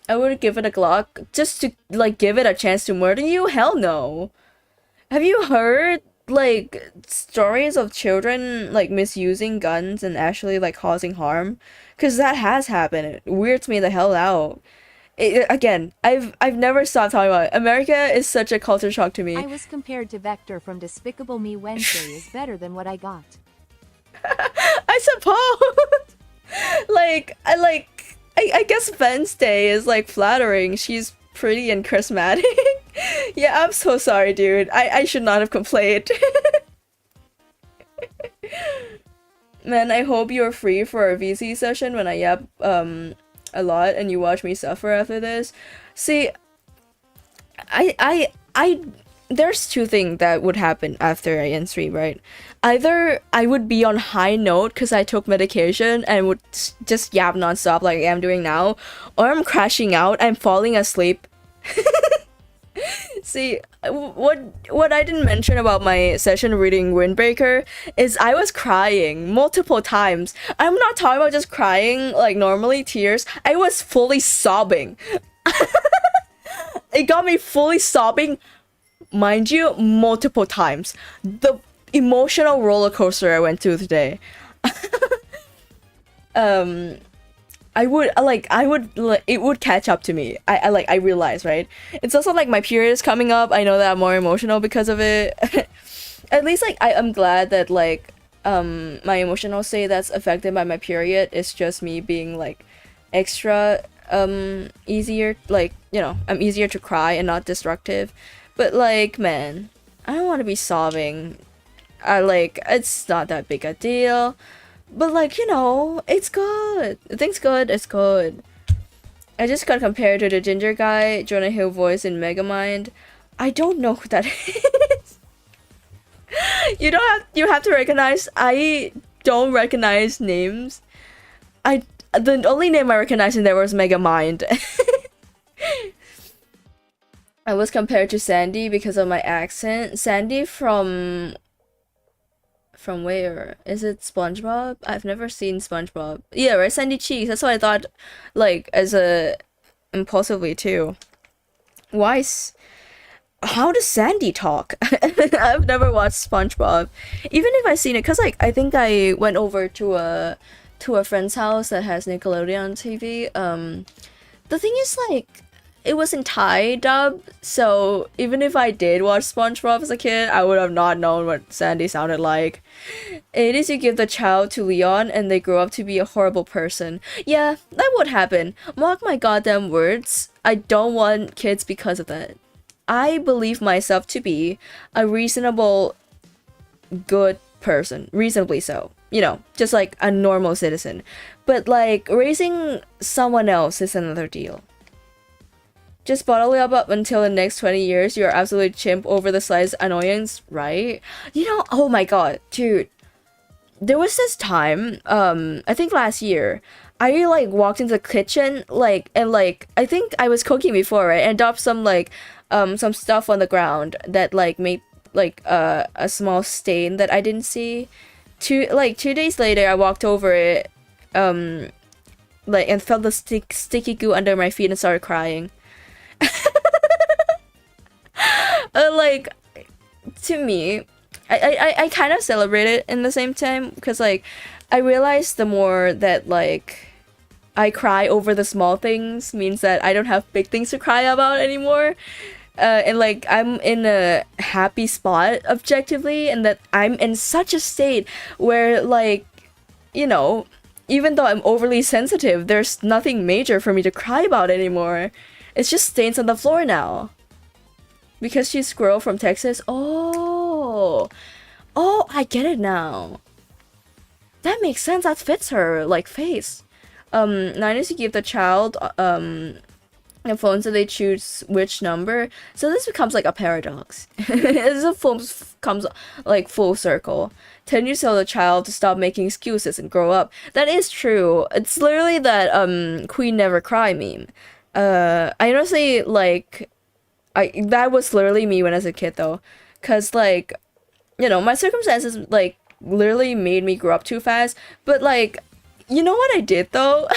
I would give it a Glock just to like give it a chance to murder you? Hell no. Have you heard like stories of children like misusing guns and actually like causing harm? Cause that has happened. It weirds me the hell out. Again, I've never stopped talking about it. America is such a culture shock to me. I was compared to Vector from Despicable Me. Wednesday is better than what I got. I suppose. I guess Wednesday is like flattering. She's pretty and charismatic. Yeah, I'm so sorry, dude. I should not have complained. Man, I hope you're free for a VC session when I yap a lot and you watch me suffer after this. See, I there's two things that would happen after I end stream, right? Either I would be on high note because I took medication and would just yap nonstop like I am doing now, or I'm crashing out, I'm falling asleep. See, what I didn't mention about my session reading Windbreaker is I was crying multiple times. I'm not talking about just crying like normally tears. I was fully sobbing. It got me fully sobbing, mind you, multiple times. The emotional roller coaster I went through today. I would it would catch up to me. I realize, right? It's also like my period is coming up. I know that I'm more emotional because of it. At least like I'm glad that like my emotional state that's affected by my period is just me being like extra easier, like, you know, I'm easier to cry and not destructive. But like, man, I don't want to be sobbing. It's not that big a deal. But like, you know, it's good. The thing's good, it's good. I just got compared to the ginger guy, Jonah Hill voice in Megamind. I don't know who that is. You have to recognize. I don't recognize names. The only name I recognized in there was Megamind. I was compared to Sandy because of my accent. Sandy from where? Is it SpongeBob? I've never seen SpongeBob. Yeah, right, Sandy Cheeks. That's what I thought, like, as a impulsively too. How does Sandy talk? I've never watched SpongeBob. Even if I've seen it, cause like I think I went over to a friend's house that has Nickelodeon TV. The thing is like, it was in Thai dub, so even if I did watch SpongeBob as a kid, I would have not known what Sandy sounded like. It is you give the child to Leon and they grow up to be a horrible person. Yeah, that would happen. Mark my goddamn words. I don't want kids because of that. I believe myself to be a reasonable, good person. Reasonably so. You know, just like a normal citizen. But like, raising someone else is another deal. Just bottle it up until the next 20 years, you're absolutely chimp over the size annoyance, right? You know, oh my god, dude. There was this time, I think last year, I like walked into the kitchen, like, and like, I think I was cooking before, right? And dropped some like, some stuff on the ground that like made like a small stain that I didn't see. 2 days later, I walked over it, like, and felt the sticky goo under my feet and started crying. Like, to me, I kind of celebrate it in the same time, because like I realized the more that like I cry over the small things means that I don't have big things to cry about anymore, and like I'm in a happy spot objectively, and that I'm in such a state where, like, you know, even though I'm overly sensitive, there's nothing major for me to cry about anymore. It's just stains on the floor now. Because she's Squirrel from Texas. Oh, I get it now. That makes sense. That fits her like face. Now I need to give the child a phone so they choose which number. So this becomes like a paradox. Comes like full circle. 10 years tell the child to stop making excuses and grow up. That is true. It's literally that Queen Never Cry meme. I honestly like, that was literally me when I was a kid though, cause like, you know, my circumstances like literally made me grow up too fast. But like, you know what I did though?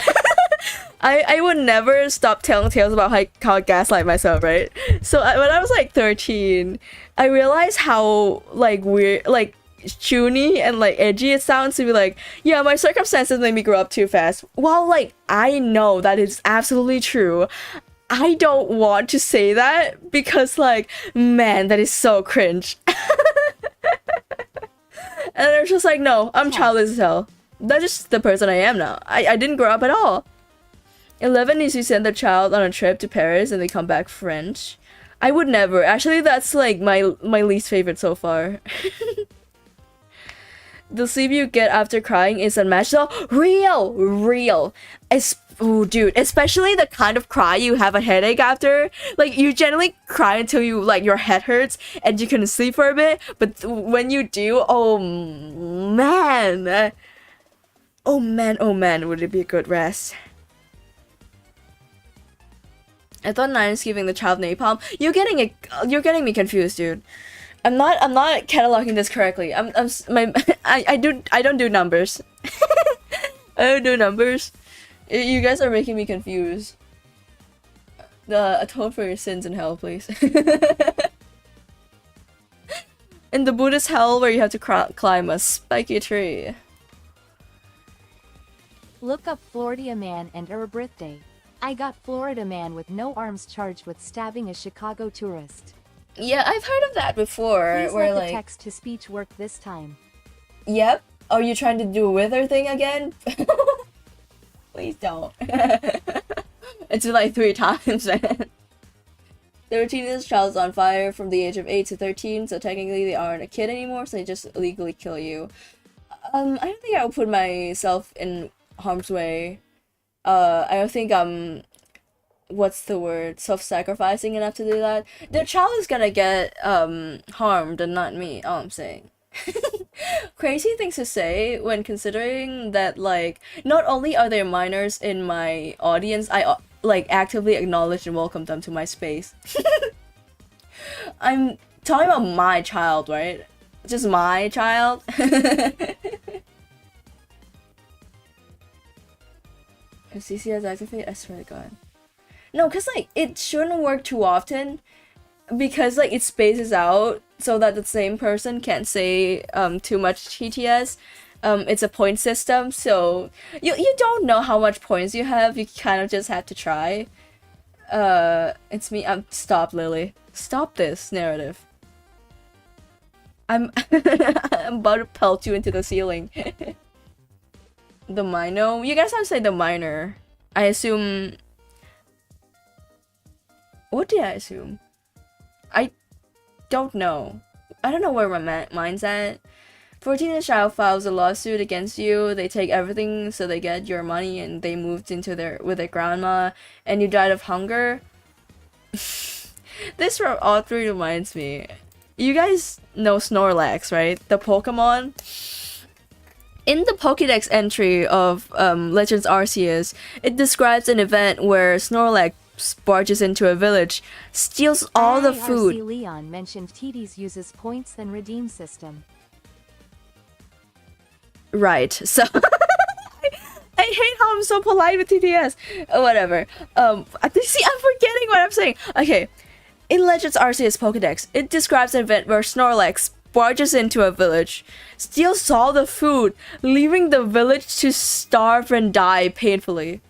I would never stop telling tales about how I gaslight myself, right? So when I was like 13, I realized how like weird, like chuny and like edgy it sounds to be like, yeah, my circumstances made me grow up too fast. While like I know that is absolutely true, I don't want to say that because like, man, that is so cringe. And they're just like, no, I'm childish as hell. That's just the person I am now. I didn't grow up at all. 11 is you send the child on a trip to Paris and they come back French. I would never. Actually, that's like my least favorite so far. The sleep you get after crying is unmatched. So real. Oh, dude, especially the kind of cry you have a headache after. Like, you generally cry until you like your head hurts and you can sleep for a bit. But when you do, oh man, would it be a good rest? I thought Nine giving the child napalm. You're getting me confused, dude. I'm not cataloging this correctly. I don't do numbers. I don't do numbers. You guys are making me confused. Atone for your sins in hell, please. In the Buddhist hell where you have to climb a spiky tree. Look up Florida man and her birthday. I got Florida man with no arms charged with stabbing a Chicago tourist. Yeah, I've heard of that before. Please where let like the text-to-speech work this time. Yep. Are you trying to do a wither thing again? Please don't. It's like 3 times, man. 13 is child's on fire from the age of 8 to 13, so technically they aren't a kid anymore, so they just illegally kill you. I don't think I would put myself in harm's way. I don't think I'm, what's the word, self-sacrificing enough to do that. The child is gonna get harmed and not me, all I'm saying. Crazy things to say when considering that, like, not only are there minors in my audience, I like actively acknowledge and welcome them to my space. I'm talking about my child, right? Just my child. If CCS activate, I swear to God. No, cause like it shouldn't work too often, because like it spaces out so that the same person can't say too much TTS. It's a point system, so you don't know how much points you have. You kind of just have to try. It's me. Stop, Lily. Stop this narrative. I'm about to pelt you into the ceiling. The minor. You guys have to say the minor. I assume. What did I assume? I don't know. I don't know where my mind's at. 14 child files a lawsuit against you. They take everything so they get your money, and they moved into with their grandma, and you died of hunger. This from all 3 reminds me. You guys know Snorlax, right? The Pokemon. In the Pokédex entry of Legends Arceus, it describes an event where Snorlax barges into a village, steals all the food. RC Leon mentioned TDs uses points and redeem system. Right, so I hate how I'm so polite with TTS. Whatever. See, I'm forgetting what I'm saying. Okay, in Legends Arceus Pokédex, it describes an event where Snorlax barges into a village, steals all the food, leaving the village to starve and die painfully.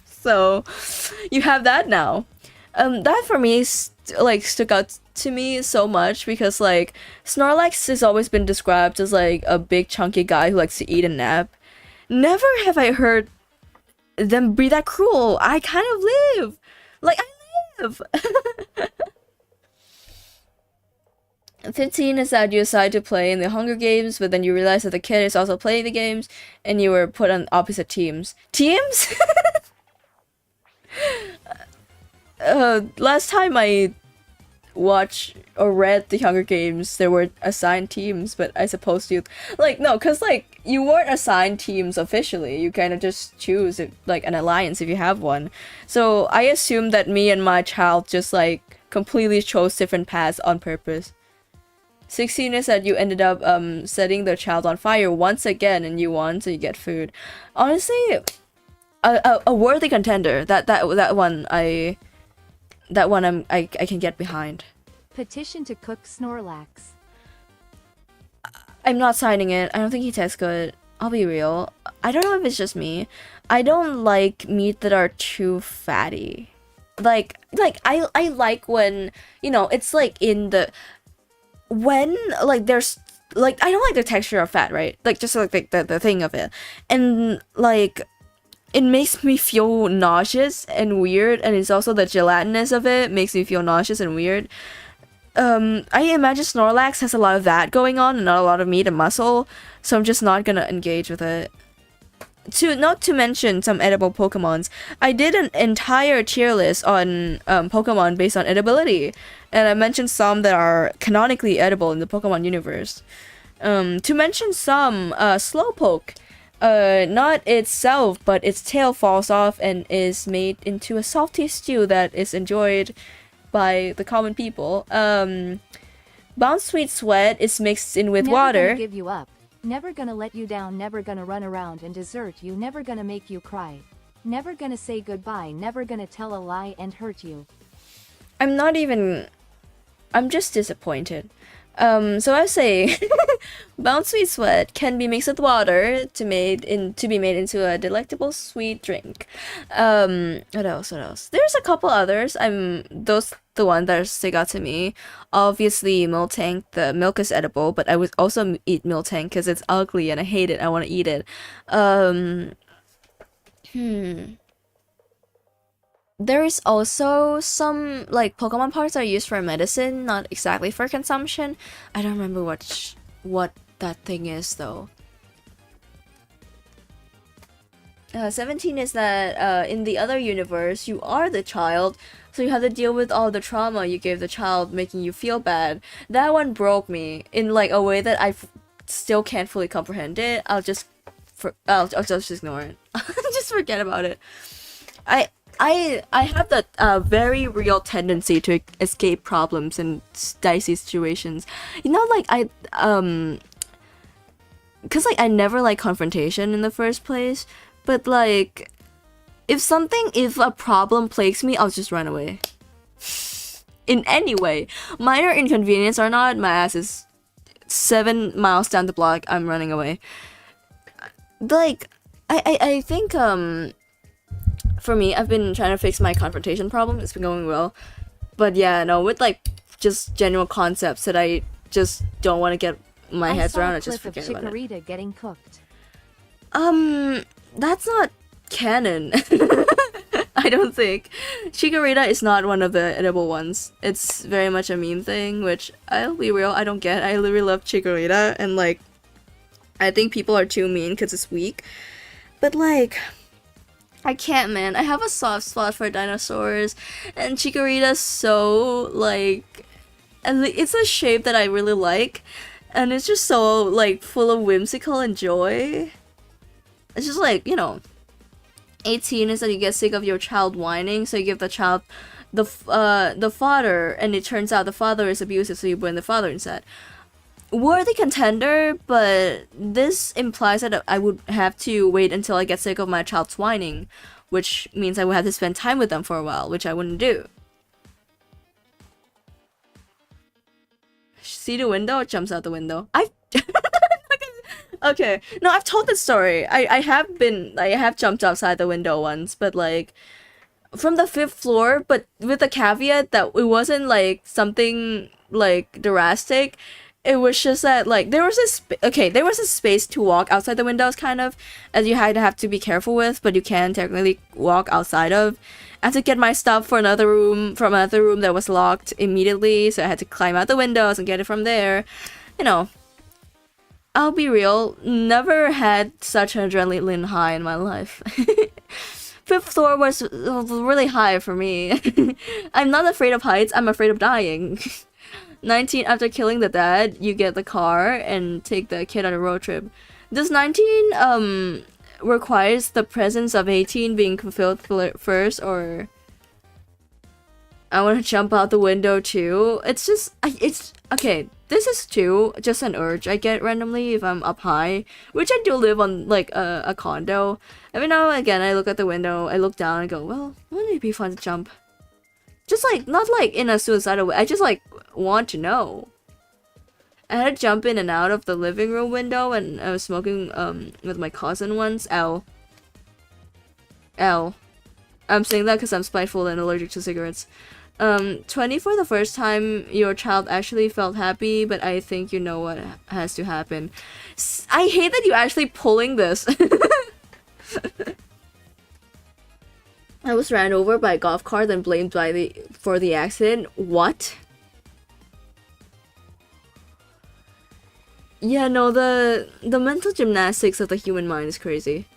So, you have that now. That for me stuck out to me so much because like Snorlax has always been described as like a big chunky guy who likes to eat and nap. Never have I heard them be that cruel. I kind of live. Like I live. 15 is that you decide to play in the Hunger Games, but then you realize that the kid is also playing the games, and you were put on opposite teams. Teams? Last time I watched or read the Hunger Games, there were assigned teams, but I suppose you... Like, no, because, like, you weren't assigned teams officially. You kind of just choose, like, an alliance if you have one. So I assumed that me and my child just, like, completely chose different paths on purpose. 16 is that you ended up setting the child on fire once again, and you won, so you get food. Honestly, a worthy contender. That one I can get behind. Petition to cook Snorlax. I'm not signing it. I don't think he tastes good. I'll be real. I don't know if it's just me. I don't like meat that are too fatty. Like I like when, you know, it's like in the... When, like, there's, like, I don't like the texture of fat, right? Like, just, like, the thing of it. And, like, it makes me feel nauseous and weird, and it's also the gelatinous of it makes me feel nauseous and weird. I imagine Snorlax has a lot of that going on, and not a lot of meat and muscle, so I'm just not gonna engage with it. Not to mention some edible Pokemons. I did an entire tier list on Pokemon based on edibility, and I mentioned some that are canonically edible in the Pokemon universe. To mention some, Slowpoke. Not itself, but its tail falls off and is made into a salty stew that is enjoyed by the common people. Bounce Sweet Sweat is mixed in with Never water. gonna give you up. Never gonna let you down. Never gonna run around and desert you. Never gonna make you cry. Never gonna say goodbye. Never gonna tell a lie and hurt you. I'm just disappointed. So I say, Bounce Sweet Sweat can be mixed with water to be made into a delectable sweet drink. What else? There's a couple others. Those the one that stick out to me. Obviously, Miltank. The milk is edible, but I would also eat Miltank because it's ugly and I hate it. I want to eat it. There is also some like Pokemon parts are used for medicine, not exactly for consumption. I don't remember what that thing is though. 17 is that in the other universe, you are the child, so you have to deal with all the trauma you gave the child, making you feel bad. That one broke me in like a way that still can't fully comprehend it. I'll just ignore it. Just forget about it. I have that very real tendency to escape problems and dicey situations. You know, like cause like I never like confrontation in the first place. But like, if a problem plagues me, I'll just run away. In any way, minor inconvenience or not, my ass is 7 miles down the block. I'm running away. Like, I think for me, I've been trying to fix my confrontation problem. It's been going well, but yeah, no, with like just general concepts that I just don't want to get my head around. I just forget about it. Chikorita getting cooked. That's not canon. I don't think. Chikorita is not one of the edible ones. It's very much a meme thing, which I'll be real, I don't get. I literally love Chikorita, and like, I think people are too mean because it's weak. But like, I can't, man. I have a soft spot for dinosaurs, and Chikorita's so like, and it's a shape that I really like, and it's just so like full of whimsical and joy. It's just like, you know, 18 is that you get sick of your child whining, so you give the child the fodder, and it turns out the father is abusive, so you bring the father instead. Worthy contender, but this implies that I would have to wait until I get sick of my child's whining, which means I would have to spend time with them for a while, which I wouldn't do. See the window? Jumps out the window. Okay, no, I've told this story. I have jumped outside the window once, but like from the 5th floor, but with the caveat that it wasn't like something like drastic. It was just that like there was a space to walk outside the windows, kind of, as you have to be careful with, but you can technically walk outside of. I had to get my stuff from another room that was locked immediately, so I had to climb out the windows and get it from there. You know, I'll be real, never had such an adrenaline high in my life. 5th floor was really high for me. I'm not afraid of heights, I'm afraid of dying. 19, after killing the dad, you get the car and take the kid on a road trip. Does 19 requires the presence of 18 being fulfilled first, or I want to jump out the window too? It's just, it's okay. This is just an urge I get randomly if I'm up high, which I do live on like a condo. Every now and again, I look at the window, I look down and go, well, wouldn't it be fun to jump? Just like, not like in a suicidal way, I just like want to know. I had to jump in and out of the living room window and I was smoking with my cousin once. L. I'm saying that because I'm spiteful and allergic to cigarettes. 20, for the first time your child actually felt happy, but I think you know what has to happen. I hate that you're actually pulling this. I was ran over by a golf cart and blamed for the accident. What? Yeah, no, the mental gymnastics of the human mind is crazy.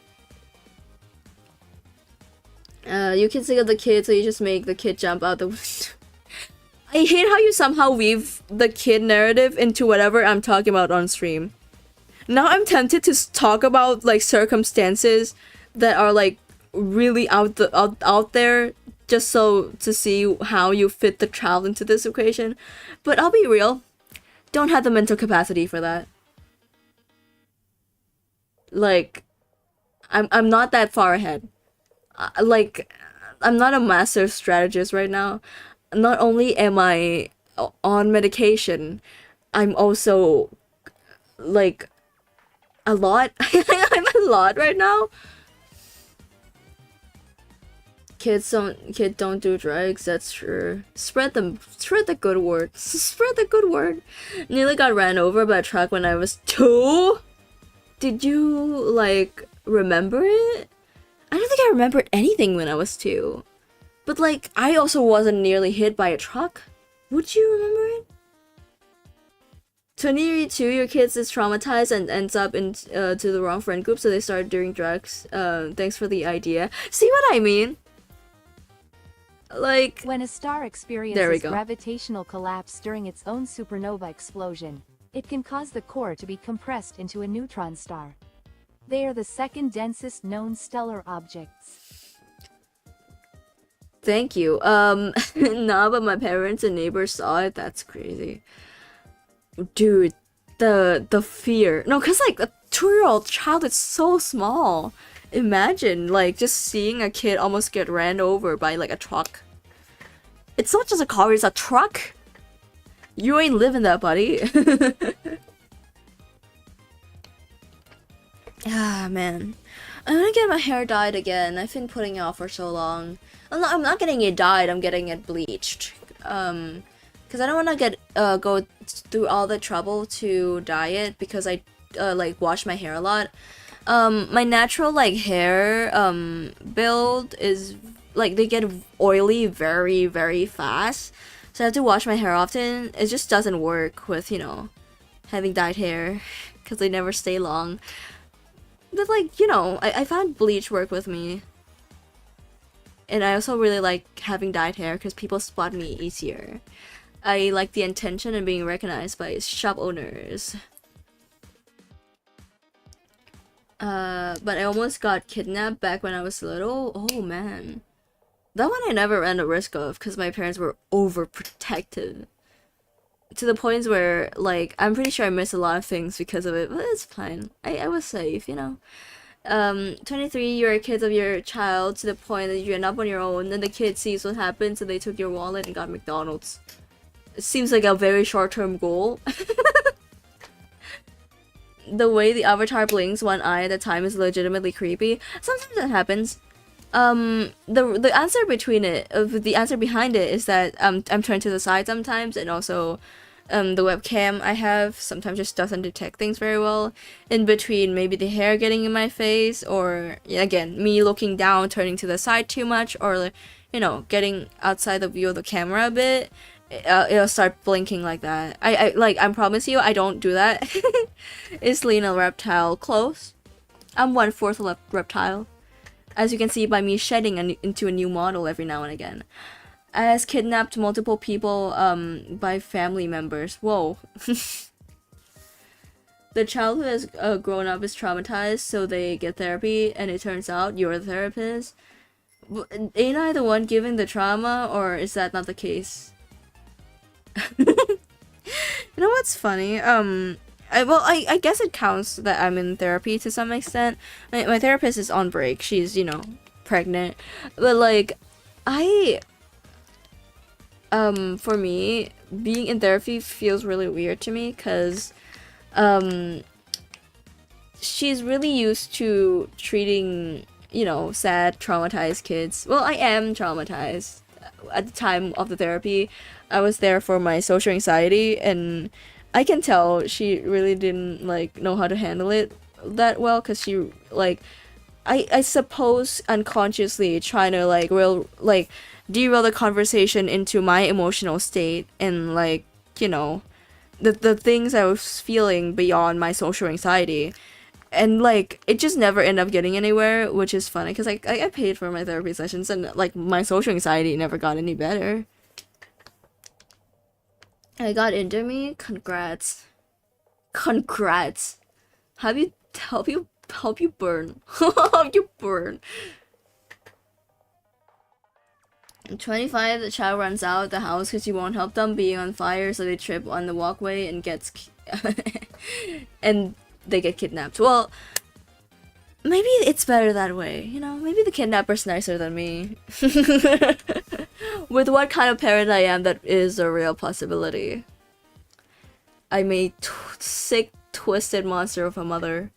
You can sick of the kid, so you just make the kid jump out the window. I hate how you somehow weave the kid narrative into whatever I'm talking about on stream. Now I'm tempted to talk about like circumstances that are like really out there, just so to see how you fit the child into this equation. But I'll be real, don't have the mental capacity for that. Like, I'm not that far ahead. Like, I'm not a master strategist right now. Not only am I on medication, I'm also like a lot. I'm a lot right now. Kids don't do drugs. That's true. Spread the good word. Spread the good word. Nearly got ran over by a truck when I was 2. Did you like remember it? I don't think I remembered anything when I was 2. But like I also wasn't nearly hit by a truck. Would you remember it? 22, your kids is traumatized and ends up in to the wrong friend group, so they start doing drugs. Thanks for the idea. See what I mean? Like, when a star experiences gravitational collapse during its own supernova explosion, it can cause the core to be compressed into a neutron star. They are the second densest known stellar objects. Thank you. Nah, but my parents and neighbors saw it. That's crazy. Dude, the fear. No, cause like a 2-year-old child is so small. Imagine like just seeing a kid almost get ran over by like a truck. It's not just a car, it's a truck. You ain't living that, buddy. Ah, man. I'm gonna get my hair dyed again. I've been putting it off for so long. I'm not getting it dyed, I'm getting it bleached. Because I don't want to get go through all the trouble to dye it, because I like wash my hair a lot. My natural like hair build is like they get oily very, very fast, so I have to wash my hair often. It just doesn't work with, you know, having dyed hair, because they never stay long. But like, you know, I found bleach work with me. And I also really like having dyed hair because people spot me easier. I like the attention and being recognized by shop owners. But I almost got kidnapped back when I was little. Oh man. That one I never ran the risk of because my parents were overprotective. To the points where, like, I'm pretty sure I missed a lot of things because of it, but it's fine. I was safe, you know. 23, you're a kid of your child to the point that you end up on your own, then the kid sees what happened, so they took your wallet and got McDonald's. It seems like a very short-term goal. The way the avatar blinks one eye at a time is legitimately creepy. Sometimes that happens. The answer behind it is that I'm turned to the side sometimes, and also the webcam I have sometimes just doesn't detect things very well. In between maybe the hair getting in my face, or again me looking down, turning to the side too much, or you know, getting outside the view of the camera a bit, it'll start blinking like that. I promise you I don't do that. Is Lena reptile close? I'm 1/4 reptile, as you can see by me shedding into a new model every now and again. Has kidnapped multiple people by family members. Whoa. The child who has grown up is traumatized, so they get therapy, and it turns out you're the therapist. Ain't I the one giving the trauma, or is that not the case? You know what's funny? I guess it counts that I'm in therapy to some extent. My therapist is on break. She's, you know, pregnant. But like, for me, being in therapy feels really weird to me, because she's really used to treating, you know, sad, traumatized kids. Well, I am traumatized. At the time of the therapy, I was there for my social anxiety, and I can tell she really didn't like know how to handle it that well, because she like I suppose unconsciously trying to like derail the conversation into my emotional state, and like, you know, the things I was feeling beyond my social anxiety, and like it just never ended up getting anywhere, which is funny because I paid for my therapy sessions, and like my social anxiety never got any better. I got into me. Congrats. Help you burn. Help you burn. 25, the child runs out the house because you won't help them being on fire, so they trip on the walkway and and they get kidnapped. Well, maybe it's better that way, you know? Maybe the kidnapper's nicer than me. With what kind of parent I am, that is a real possibility. I'm a sick, twisted monster of a mother.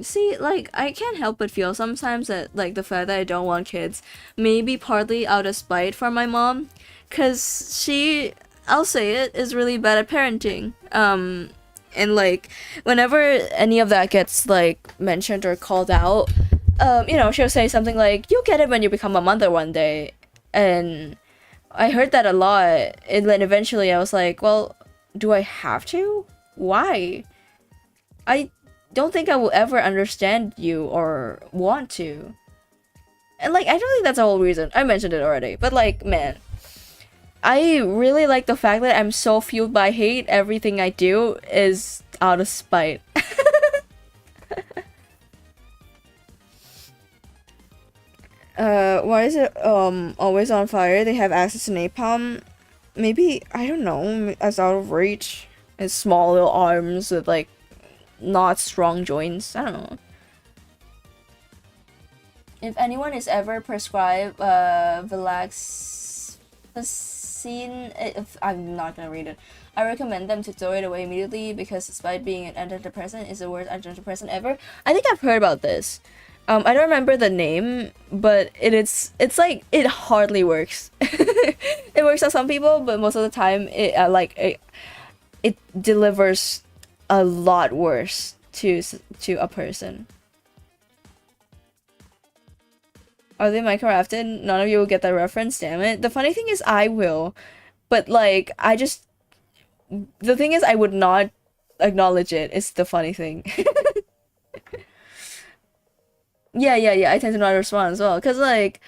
See, like, I can't help but feel sometimes that, like, the fact that I don't want kids may be partly out of spite for my mom, cause she, I'll say it, is really bad at parenting. And like, whenever any of that gets, like, mentioned or called out, you know, she'll say something like, "You'll get it when you become a mother one day," and I heard that a lot, and then eventually I was like, well, do I have to? Why? I don't think I will ever understand you or want to. And like, I don't think that's the whole reason. I mentioned it already. But like, man, I really like the fact that I'm so fueled by hate. Everything I do is out of spite. Why is it always on fire? They have access to napalm. Maybe, I don't know, as out of reach. And small little arms with like not strong joints. I don't know. If anyone is ever prescribed Vilaxine, if I'm not gonna read it, I recommend them to throw it away immediately because despite being an antidepressant, it's the worst antidepressant ever. I think I've heard about this. I don't remember the name, but it's like it hardly works. It works on some people, but most of the time it delivers a lot worse to a person. Are they Minecrafted? None of you will get that reference, damn it. The funny thing is I will, but like the thing is I would not acknowledge it. It's the funny thing. Yeah, I tend to not respond as well, cause like,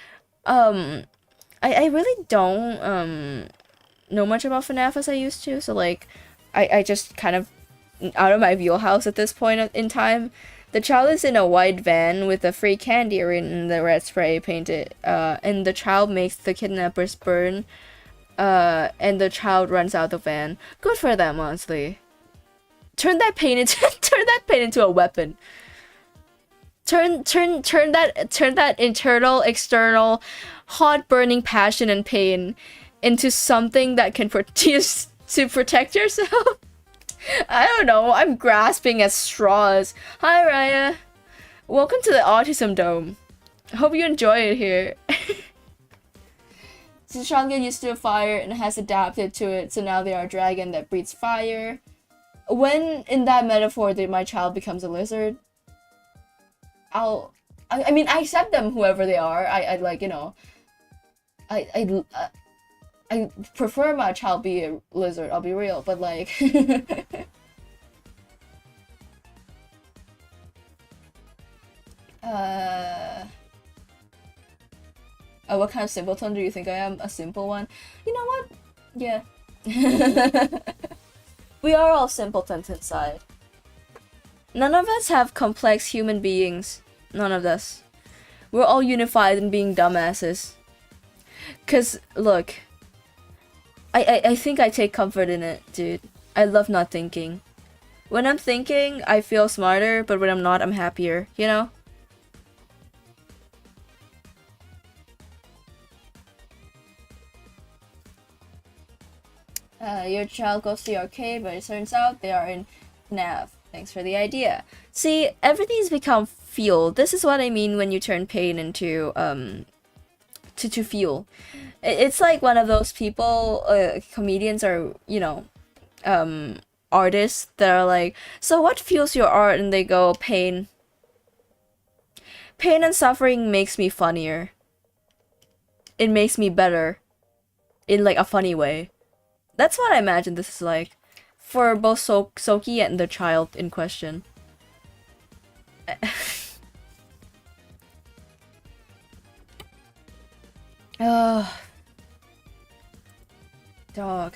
I really don't know much about FNAF as I used to, so like, I just kind of out of my wheelhouse at this point in time. The child is in a white van with a free candy written in the red spray painted, and the child makes the kidnappers burn, and the child runs out the van. Good for them, honestly. Turn that pain into a weapon. Turn that internal, external, hot burning passion and pain into something that can to protect yourself. I don't know, I'm grasping at straws. Hi Raya. Welcome to the Autism Dome. Hope you enjoy it here. Zichang get used to a fire and has adapted to it, so now they are a dragon that breathes fire. When in that metaphor did my child becomes a lizard? I mean, I accept them whoever they are. I like, you know, I prefer my child be a lizard, I'll be real, but like what kind of simpleton do you think I am? A simple one? You know what? Yeah. We are all simpletons inside. None of us have complex human beings. None of us. We're all unified in being dumbasses. Cause, look, I think I take comfort in it, dude. I love not thinking. When I'm thinking, I feel smarter, but when I'm not, I'm happier, you know? Your child goes to the arcade, but it turns out they are in FNAF. Thanks for the idea. See, everything's become fuel. This is what I mean when you turn pain into, to fuel. It's like one of those people, comedians or, you know, artists that are like, so what fuels your art? And they go, pain. Pain and suffering makes me funnier. It makes me better. In like a funny way. That's what I imagine this is like. For both Soki and the child in question. Oh. Dog.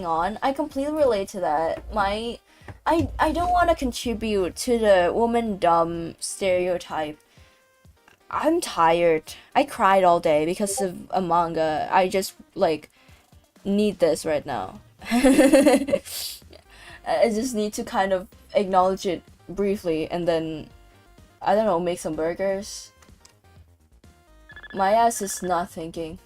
going on. I completely relate to that. I don't want to contribute to the woman dumb stereotype. I'm tired. I cried all day because of a manga. I just like need this right now. I just need to kind of acknowledge it briefly and then I don't know, make some burgers. My ass is not thinking.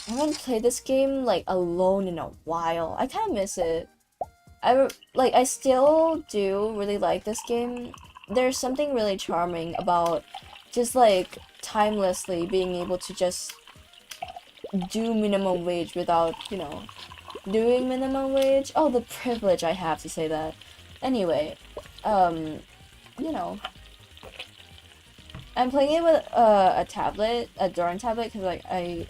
I haven't played this game like alone in a while. I kind of miss it. I still do really like this game. There's something really charming about just like timelessly being able to just do minimum wage without, you know, doing minimum wage. Oh, the privilege I have to say that. Anyway, you know, I'm playing it with a tablet, a drawing tablet, because like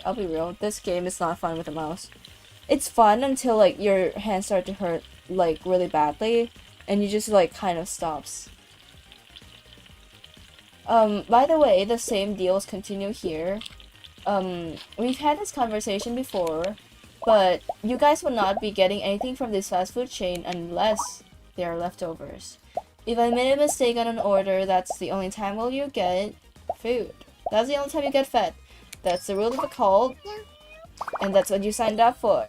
I'll be real, this game is not fun with a mouse. It's fun until like your hands start to hurt like really badly, and you just like kind of stops. By the way, the same deals continue here. We've had this conversation before, but you guys will not be getting anything from this fast food chain unless they are leftovers. If I made a mistake on an order, that's the only time will you get food. That's the only time you get fed. That's the rule of the cult, and that's what you signed up for.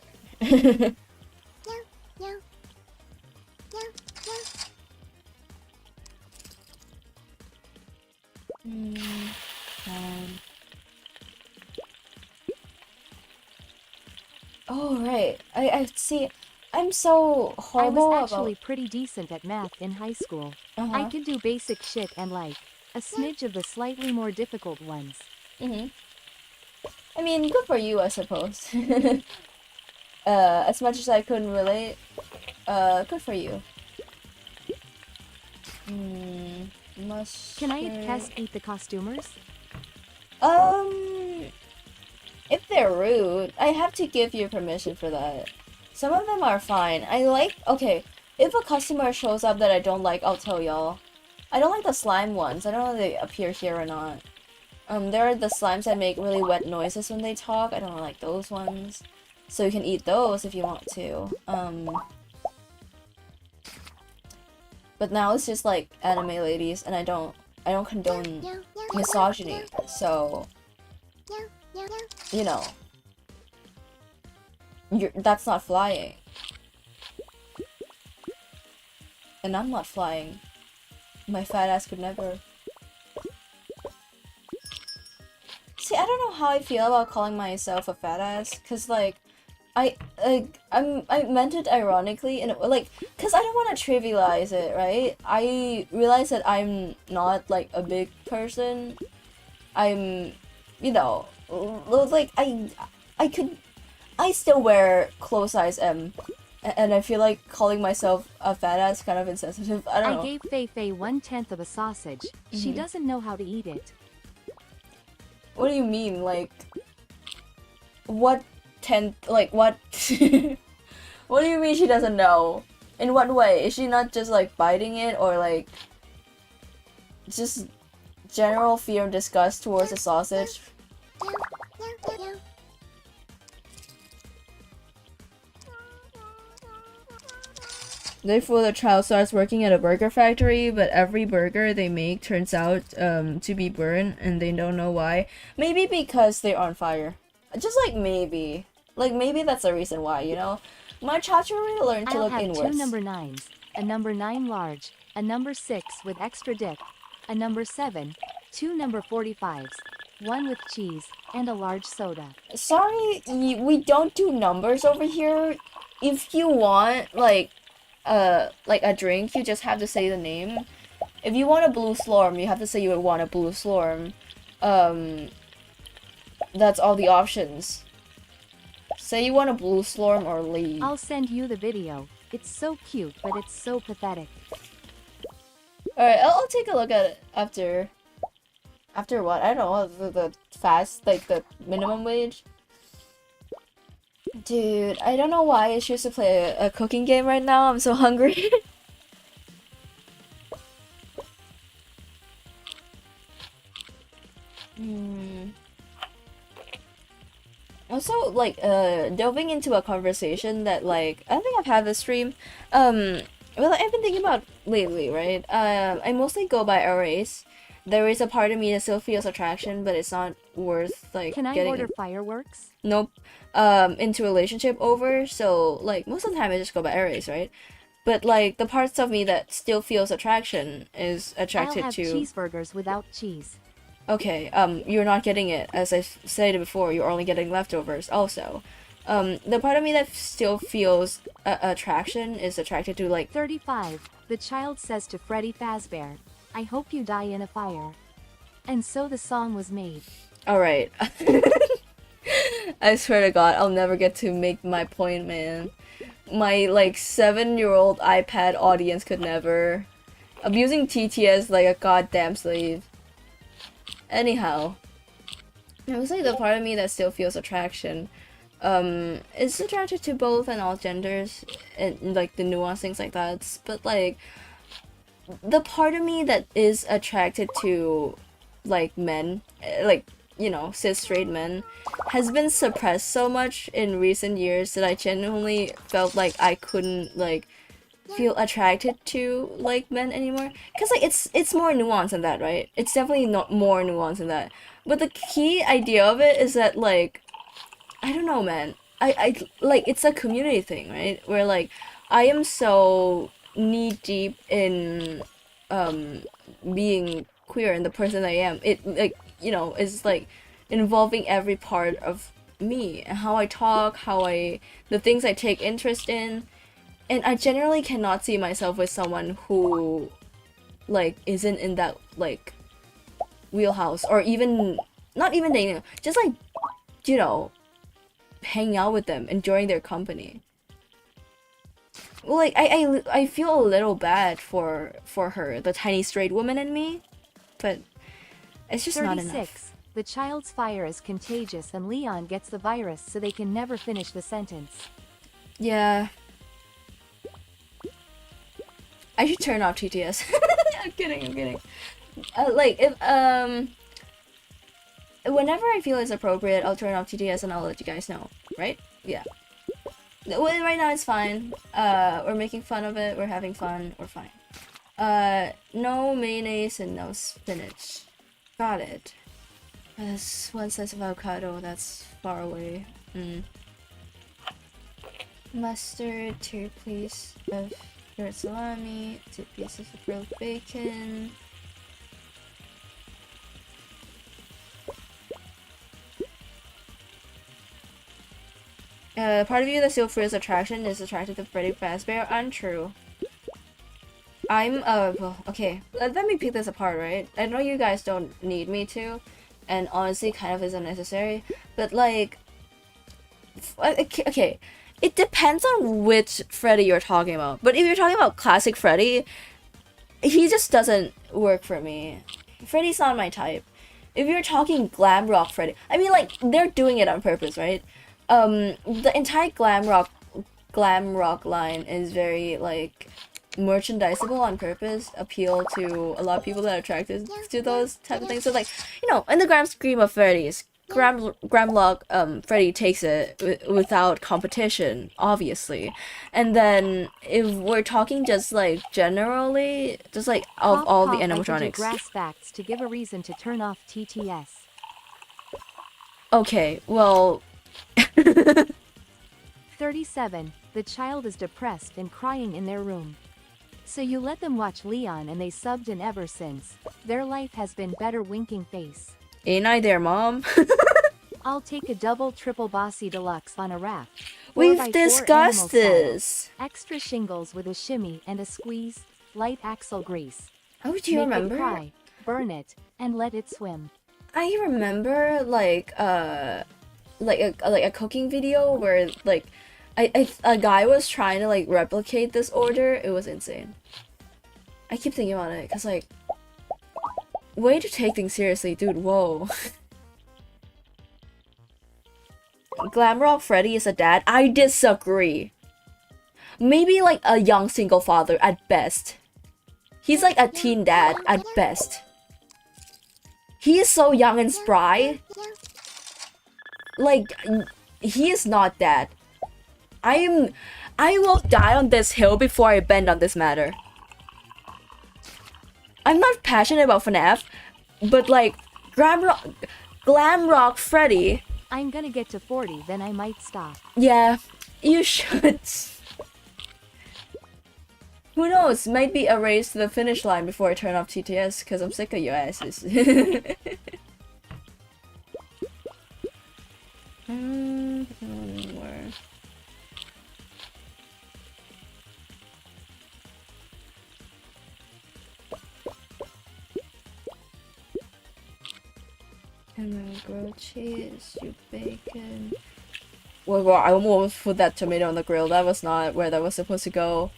Oh, right. I see. I'm so horrible I was actually about... pretty decent at math in high school. Uh-huh. I could do basic shit and like a smidge of the slightly more difficult ones. I mean, good for you, I suppose. As much as I couldn't relate, good for you. Can I eat the costumers? If they're rude, I have to give you permission for that. Some of them are fine. Okay, if a customer shows up that I don't like, I'll tell y'all. I don't like the slime ones. I don't know if they appear here or not. There are the slimes that make really wet noises when they talk. I don't like those ones. So you can eat those if you want to. But now it's just like anime ladies, and I don't condone misogyny. So you know, that's not flying. And I'm not flying. My fat ass could never. See, I don't know how I feel about calling myself a fat ass, cause like, I meant it ironically, and like, cause I don't want to trivialize it, right? I realize that I'm not like a big person. I'm, you know, like I still wear clothes size M, and I feel like calling myself a fat ass kind of insensitive. I don't know. I gave Fei Fei 1/10 of a sausage. She doesn't know how to eat it. What do you mean? Like, what tenth? Like, what? What do you mean she doesn't know? In what way? Is she not just like biting it, or like just general fear and disgust towards the sausage? Therefore, the child starts working at a burger factory, but every burger they make turns out to be burned, and they don't know why. Maybe because they're on fire. Just like maybe. Like maybe that's the reason why, you know? My child really learned to I'll look have inwards. 2 number 9s, a number 9 large, a number 6 with extra dip, a number 7, 2 number 45s, 1 with cheese, and a large soda. Sorry, we don't do numbers over here. If you want, like a drink, you just have to say the name. If you want a blue slurm, you have to say you would want a blue slurm. That's all the options. Say you want a blue slurm or leave. I'll send you the video. It's so cute, but it's so pathetic. Alright, I'll take a look at it after. After what? I don't know, the fast, like the minimum wage? Dude, I don't know why I choose to play a cooking game right now. I'm so hungry. Also, like, delving into a conversation that, like, I don't think I've had this stream. Well, I've been thinking about lately, right? I mostly go by arrays. There is a part of me that still feels attraction, but it's not worth, like, Can I getting order fireworks? Nope. Into a relationship over, so, like, most of the time I just go by arrays, right? But, like, the parts of me that still feels attraction is attracted I'll have to... cheeseburgers without cheese. Okay, you're not getting it. As I said before, you're only getting leftovers also. The part of me that still feels attraction is attracted to, like... 35. The child says to Freddy Fazbear, I hope you die in a fire. And so the song was made. Alright. I swear to God, I'll never get to make my point, man. My, like, 7-year-old iPad audience could never. I'm using TTS like a goddamn slave. Anyhow. I would say the part of me that still feels attraction is attracted to both and all genders and, like, the nuance, things like that. But, like, the part of me that is attracted to, like, men, like, you know, cis straight men, has been suppressed so much in recent years that I genuinely felt like I couldn't, like, feel attracted to, like, men anymore. Because, like, it's more nuanced than that, right? It's definitely not more nuanced than that. But the key idea of it is that, like, I don't know, man. I like, it's a community thing, right? Where, like, I am so knee-deep in, being queer and the person I am. It, like, you know, is, like, involving every part of me. And how I talk, the things I take interest in. And I generally cannot see myself with someone who, like, isn't in that, like, wheelhouse. Or even, not even dating, just, like, you know, hanging out with them, enjoying their company. Well, like, I feel a little bad for her, the tiny straight woman in me. But it's just 36. not enough. The child's fire is contagious and Leon gets the virus so they can never finish the sentence. Yeah. I should turn off TTS. I'm kidding. Like, if, whenever I feel it's appropriate, I'll turn off TTS and I'll let you guys know, right? Yeah. Well, right now it's fine. We're making fun of it, we're having fun, we're fine. No mayonnaise and no spinach. Got it. That's one slice of avocado, that's far away. Mustard, 2 pieces of grilled salami, 2 pieces of grilled bacon. Part of you that still feels attraction is attracted to Freddy Fazbear. Untrue. I'm well, okay. Let me pick this apart, right? I know you guys don't need me to, and honestly, kind of isn't necessary. But like, okay, it depends on which Freddy you're talking about. But if you're talking about classic Freddy, he just doesn't work for me. Freddy's not my type. If you're talking glam rock Freddy, I mean, like, they're doing it on purpose, right? The entire glam rock line is very like merchandisable on purpose, appeal to a lot of people that are attracted to those type of things. So like, you know, in the grand scheme of Freddy's, glam rock Freddy takes it without competition, obviously. And then if we're talking just like generally, just like of all the animatronics. Grass facts to give a reason to turn off TTS. Okay, well. 37. The child is depressed and crying in their room. So you let them watch Leon and they subbed in ever since. Their life has been better, winking face. Ain't I there, Mom? I'll take a double triple bossy deluxe on a raft. We've discussed this. Extra shingles with a shimmy and a squeeze, light axle grease. Oh, do you remember? It cry, burn it, and let it swim. I remember like a cooking video where like a guy was trying to like replicate this order. It was insane. I keep thinking about it because like, way to take things seriously, dude. Whoa. Glamrock Freddy is a dad. I disagree. Maybe like a young single father at best. He's like a teen dad at best. He is so young and spry. Like, he is not that. I will die on this hill before I bend on this matter. I'm not passionate about FNAF, but like, Glam Rock Freddy. I'm gonna get to 40, then I might stop. Yeah, you should. Who knows, might be a race to the finish line before I turn off TTS, because I'm sick of your asses. Where? And then grilled cheese, you bacon. Well, I almost put that tomato on the grill. That was not where that was supposed to go.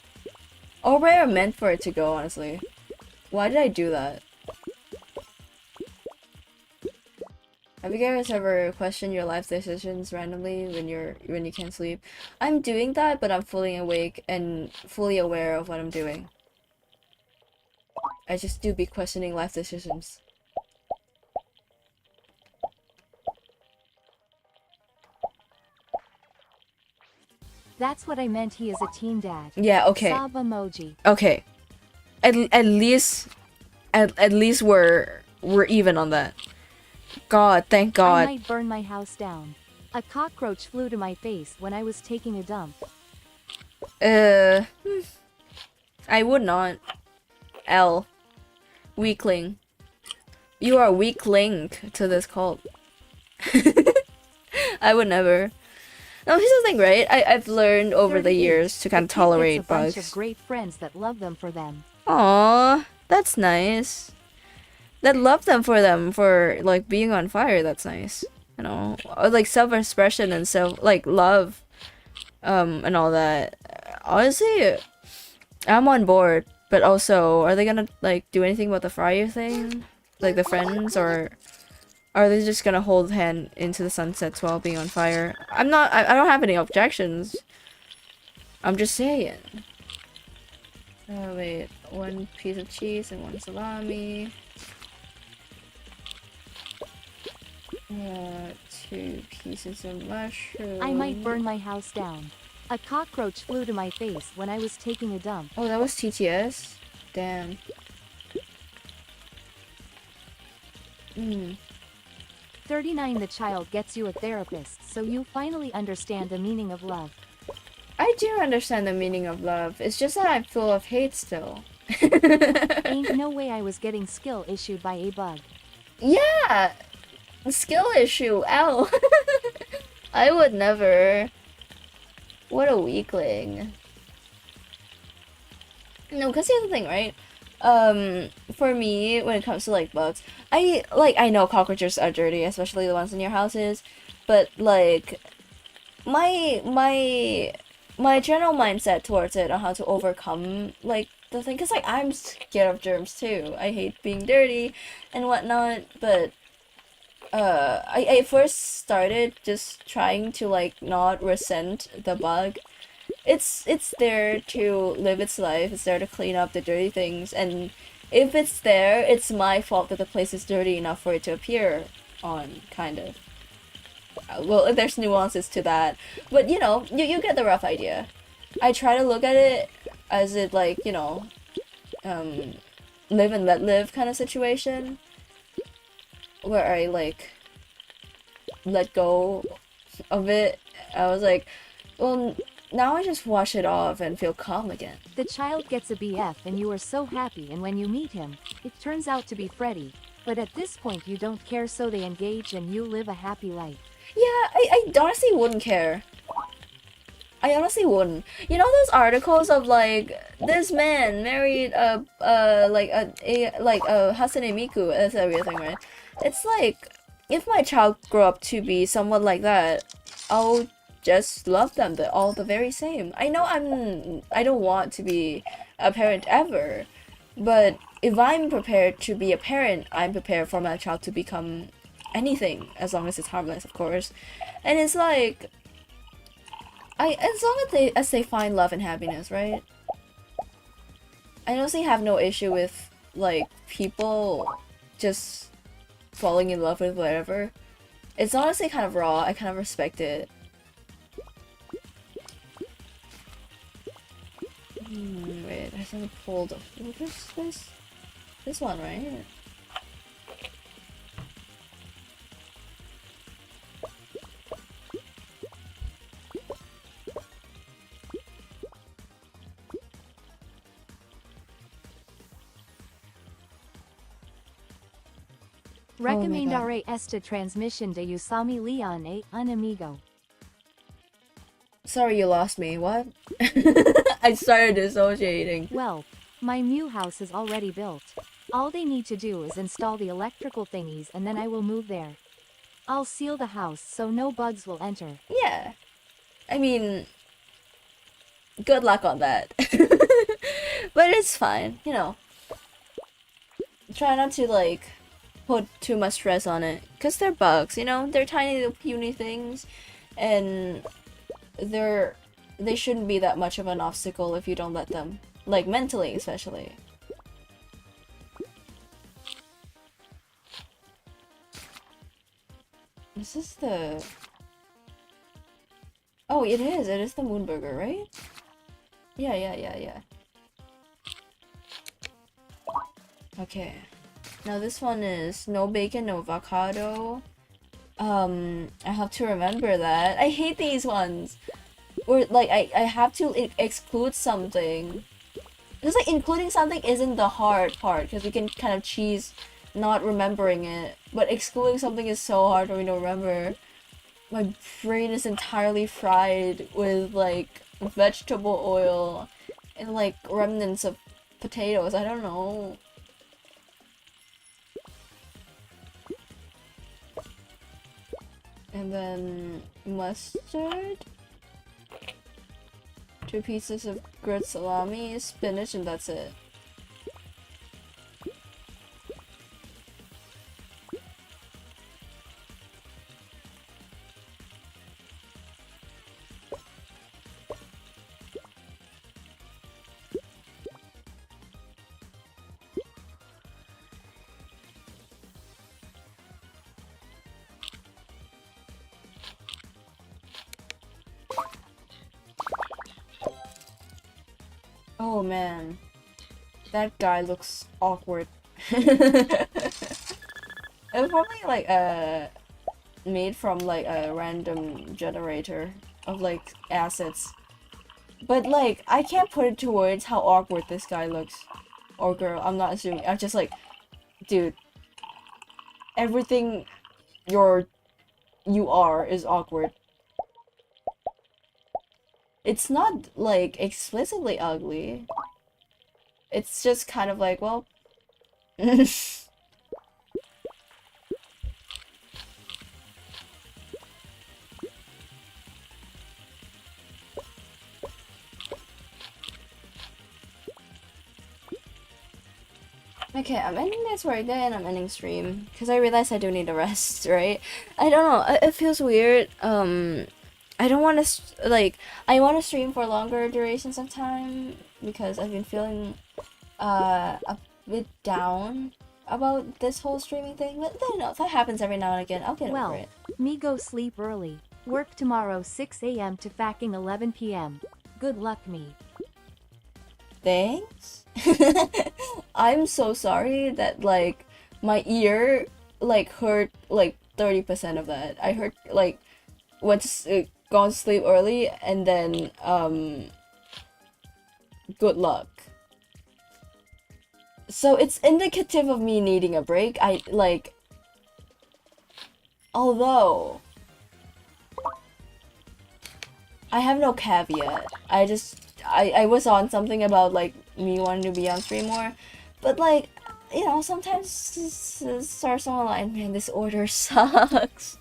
Or where I meant for it to go, honestly. Why did I do that? Have you guys ever questioned your life decisions randomly when you can't sleep? I'm doing that, but I'm fully awake and fully aware of what I'm doing. I just do be questioning life decisions. That's what I meant. He is a teen dad. Yeah, okay. Sob emoji. Okay. At least we're even on that. God, thank God. I might burn my house down. A cockroach flew to my face when I was taking a dump. I would not. L. Weakling. You are a weak link to this cult. I would never. No, here's the thing, right? I've learned over the years to kind of tolerate bugs. A bunch of great friends that love them for them. Aww, that's nice. That love them for like being on fire. That's nice. You know, or, like self-expression and like love, and all that. Honestly, I'm on board. But also, are they gonna like do anything about the fire thing, like the friends, or are they just gonna hold hand into the sunsets while being on fire? I don't have any objections. I'm just saying. Oh wait, 1 piece of cheese and 1 salami. 2 pieces of mushroom. I might burn my house down. A cockroach flew to my face when I was taking a dump. Oh, that was TTS? Damn. 39 The child gets you a therapist, so you finally understand the meaning of love. I do understand the meaning of love. It's just that I'm full of hate still. Ain't no way I was getting skill issued by a bug. Yeah! Skill issue, ow! I would never. What a weakling. No, because here's the thing, right? For me, when it comes to like bugs, I know cockroaches are dirty, especially the ones in your houses, but like my general mindset towards it on how to overcome like the thing, because like I'm scared of germs too. I hate being dirty and whatnot, but I first started just trying to like not resent the bug. It's there to live its life. It's there to clean up the dirty things, and if it's there, it's my fault that the place is dirty enough for it to appear on, kind of. Well, there's nuances to that, but you know, you get the rough idea. I try to look at it as it like, you know, live and let live kind of situation, where I like let go of it. I was like, well, now I just wash it off and feel calm again. The child gets a BF and you are so happy, and when you meet him, it turns out to be Freddy. But at this point you don't care, so they engage and you live a happy life. Yeah, I honestly wouldn't care. I honestly wouldn't. You know those articles of like this man married a Hasane Miku. That's a real thing, right? It's like if my child grew up to be someone like that, I'll just love them all the very same. I know I don't want to be a parent ever, but if I'm prepared to be a parent, I'm prepared for my child to become anything, as long as it's harmless, of course. And it's like, as long as they find love and happiness, right? I honestly have no issue with like people just falling in love with whatever. It's honestly kind of raw. I kind of respect it. Wait, I haven't pulled. What is this? This one, right? Recomendaré esta transmisión de Usami Leon a un amigo. Sorry, you lost me. What? I started dissociating. Well, my new house is already built. All they need to do is install the electrical thingies and then I will move there. I'll seal the house so no bugs will enter. Yeah. I mean, good luck on that. But it's fine, you know. Try not to, like, put too much stress on it. Because they're bugs, you know? They're tiny little puny things. And they shouldn't be that much of an obstacle if you don't let them. Like, mentally, especially. Is this the... Oh, it is. It is the Moonburger, right? Yeah. Okay. Now this one is no bacon, no avocado. I have to remember that. I hate these ones. Or, like, I have to exclude something. Because, like, including something isn't the hard part. Because we can kind of cheese not remembering it. But excluding something is so hard for me to remember. My brain is entirely fried with, like, vegetable oil and, like, remnants of potatoes. I don't know. And then mustard. 2 pieces of grilled salami, spinach, and that's it. Oh man, that guy looks awkward. It was probably like made from like a random generator of like assets. But like I can't put it to words how awkward this guy looks. Or girl, I'm not assuming. I'm just like, dude, everything you are is awkward. It's not like explicitly ugly. It's just kind of like, well, okay, I'm ending this for a day and I'm ending stream because I realize I do need a rest, right? I don't know, it feels weird. I don't want to like I want to stream for longer durations of time because I've been feeling a bit down about this whole streaming thing. But you know, if that happens every now and again, I'll get over it. Me go sleep early. Work tomorrow 6 a.m. to fucking 11 p.m. Good luck, me. Thanks. I'm so sorry that like my ear like hurt like 30% of that. I heard like went to gone to sleep early and then good luck. So it's indicative of me needing a break. I like although I have no caveat. I was on something about like me wanting to be on stream more, but like you know sometimes stars don't align. Man, this order sucks.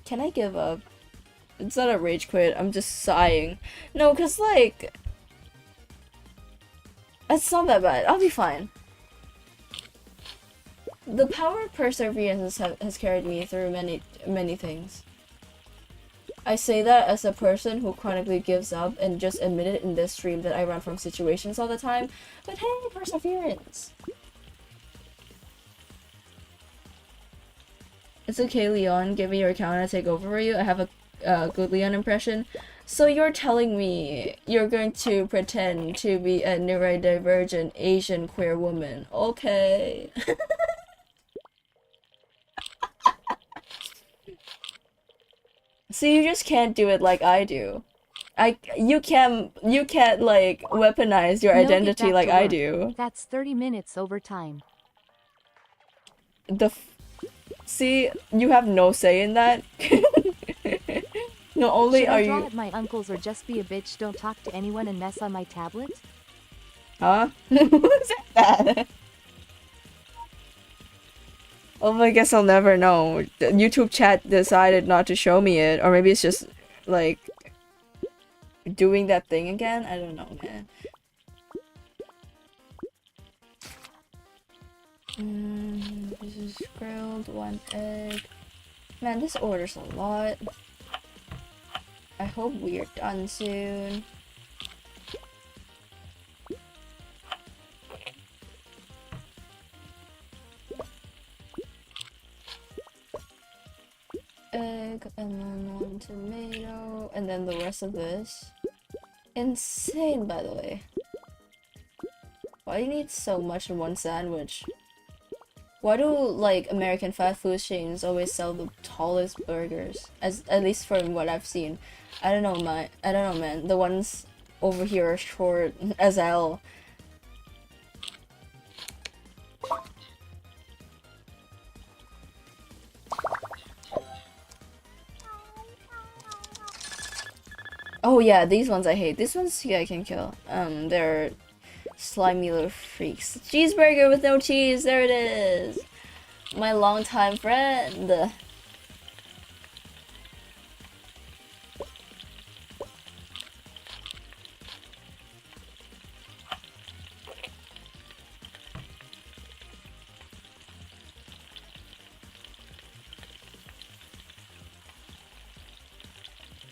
Can I give up? It's not a rage quit. I'm just sighing. No, cause like it's not that bad. I'll be fine. The power of perseverance has carried me through many things. I say that as a person who chronically gives up and just admitted in this stream that I run from situations all the time. But hey, perseverance. It's okay, Leon. Give me your account and I'll take over for you. I have a good Leon impression. So you're telling me you're going to pretend to be a neurodivergent Asian queer woman. Okay. So you just can't do it like I do. You can't like weaponize your identity like I do. That's 30 minutes overtime. See, you have no say in that. Not only Should are I draw you at my uncle's or just be a bitch, don't talk to anyone and mess on my tablet? Huh? Who said that? Well, I guess I'll never know. The YouTube chat decided not to show me it, or maybe it's just like doing that thing again. I don't know, man. This is grilled, 1 egg. Man, this order's a lot. I hope we're done soon. Egg, and then 1 tomato, and then the rest of this. Insane, by the way. Why do you need so much in one sandwich? Why do, like, American fast food chains always sell the tallest burgers? At least from what I've seen. I don't know, man. The ones over here are short as hell. Oh yeah, these ones I hate. These ones, yeah, I can kill. They're slimy little freaks. Cheeseburger with no cheese, there it is! My longtime friend!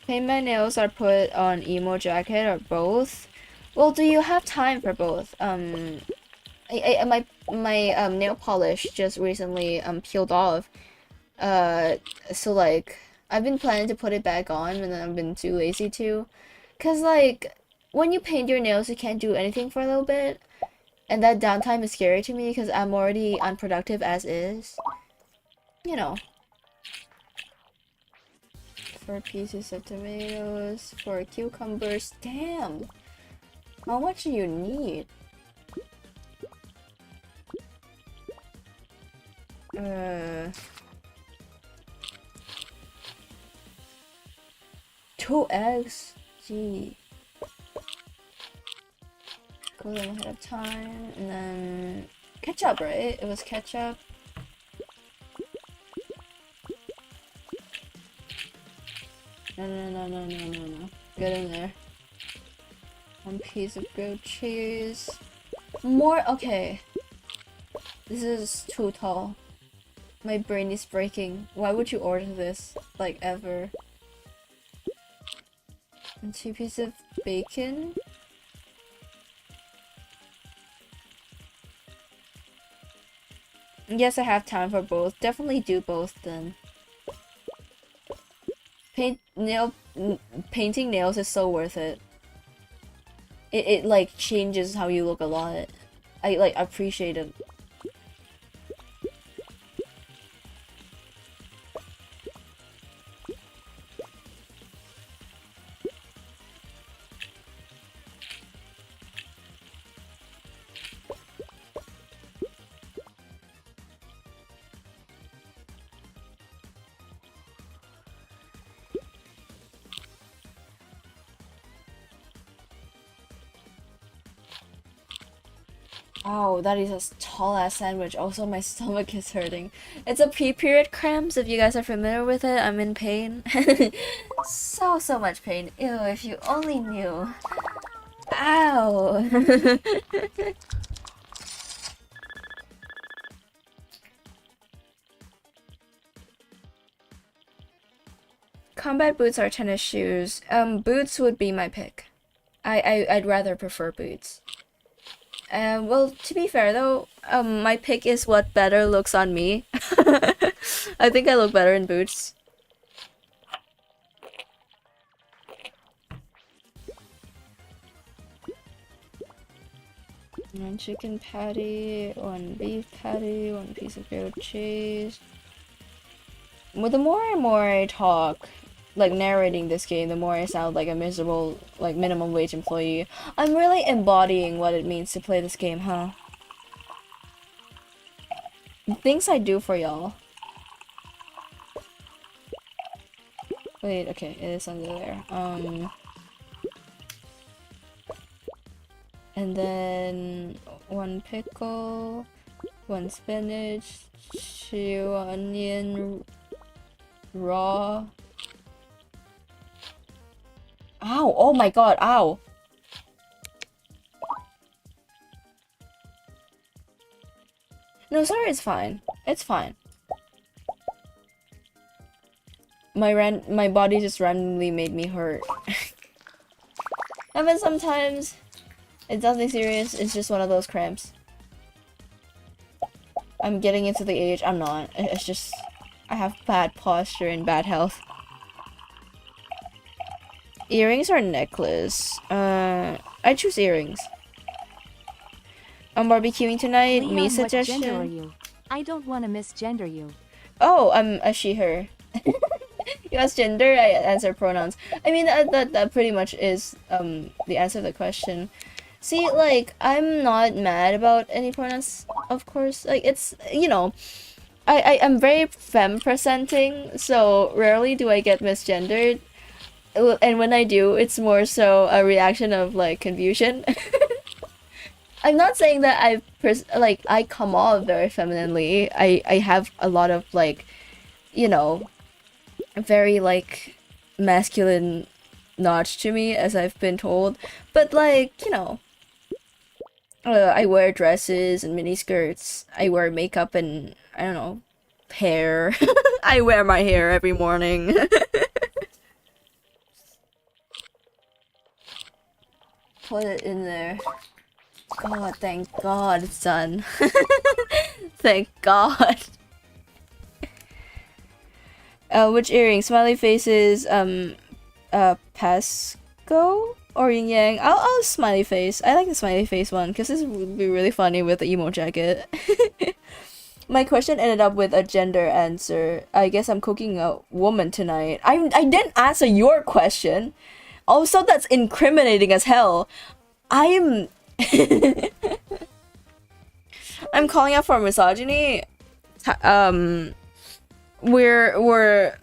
Paint my nails or put on emo jacket or both? Well, do you have time for both? My nail polish just recently peeled off. So like I've been planning to put it back on and then I've been too lazy to. 'Cause like when you paint your nails you can't do anything for a little bit. And that downtime is scary to me because I'm already unproductive as is. You know. 4 pieces of tomatoes, 4 cucumbers. Damn! How much do you need? 2 eggs? Gee. Cool them ahead of time, and then ketchup, right? It was ketchup. No. Get in there. 1 piece of grilled cheese. More? Okay. This is too tall. My brain is breaking. Why would you order this? Like, ever? And 2 pieces of bacon? Yes, I have time for both. Definitely do both then. Painting nails is so worth it. It like changes how you look a lot. I like appreciate it. Wow, that is a tall ass sandwich. Also, my stomach is hurting. It's a pre-period cramps. If you guys are familiar with it, I'm in pain. so much pain. Ew, if you only knew. Ow. Combat boots or tennis shoes? Boots would be my pick. I'd rather prefer boots. Well, to be fair though, my pick is what better looks on me. I think I look better in boots. One chicken patty, 1 beef patty, 1 piece of grilled cheese. Well, the more and more I talk, like narrating this game, the more I sound like a miserable, like minimum wage employee. I'm really embodying what it means to play this game, huh? Things I do for y'all. Wait, okay, it is under there. And then 1 pickle, 1 spinach, 2 onion, raw. Ow! Oh my god, ow! No, sorry, it's fine. It's fine. My body just randomly made me hurt. Happens sometimes. It's nothing serious, it's just one of those cramps. I'm getting into the age, I'm not. It's just, I have bad posture and bad health. Earrings or necklace? I choose earrings. I'm barbecuing tonight. Leon, Me what suggestion. gender are you? I don't want to misgender you. Oh, I'm a she/her. You asked gender, I answer pronouns. I mean that pretty much is the answer to the question. See, like I'm not mad about any pronouns, of course. Like it's you know, I'm very femme presenting, so rarely do I get misgendered. And when I do, it's more so a reaction of like confusion. I'm not saying that I come off very femininely. I have a lot of like, you know, very like masculine notch to me, as I've been told. But like, you know, I wear dresses and mini skirts. I wear makeup and I don't know, hair. I wear my hair every morning. Put it in there. God, thank God it's done. Thank God. Which earring? Smiley faces, Pasco? Or yin yang. I'll smiley face. I like the smiley face one because this would be really funny with the emo jacket. My question ended up with a gender answer. I guess I'm cooking a woman tonight. I didn't answer your question. Also, that's incriminating as hell. I'm I'm calling out for misogyny. We're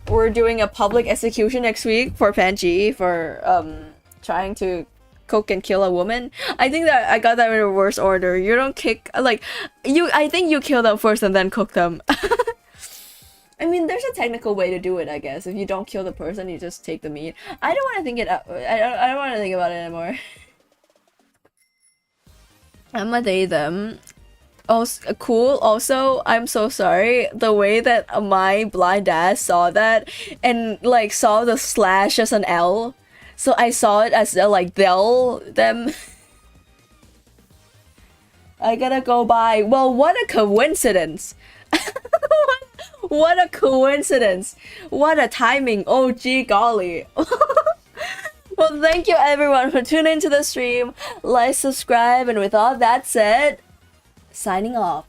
we're doing a public execution next week for Panji for trying to cook and kill a woman. I think that I got that in reverse order. You don't kick like you. I think you kill them first and then cook them. I mean, there's a technical way to do it, I guess. If you don't kill the person, you just take the meat. I don't want to think it up. I don't want to think about it anymore. I'm a they them. Also, cool. Also, I'm so sorry. The way that my blind ass saw that and like saw the slash as an L, so I saw it as like they'll them. I gotta go by. Well, what a coincidence! What a coincidence! What a timing! Oh gee golly! Well, thank you everyone for tuning into the stream. Like, subscribe, and with all that said, signing off.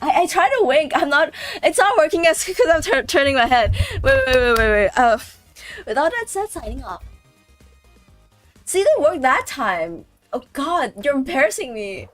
I try to wink. I'm not. It's not working as because I'm turning my head. Wait. With all that said, signing off. See, they worked that time. Oh God, you're embarrassing me.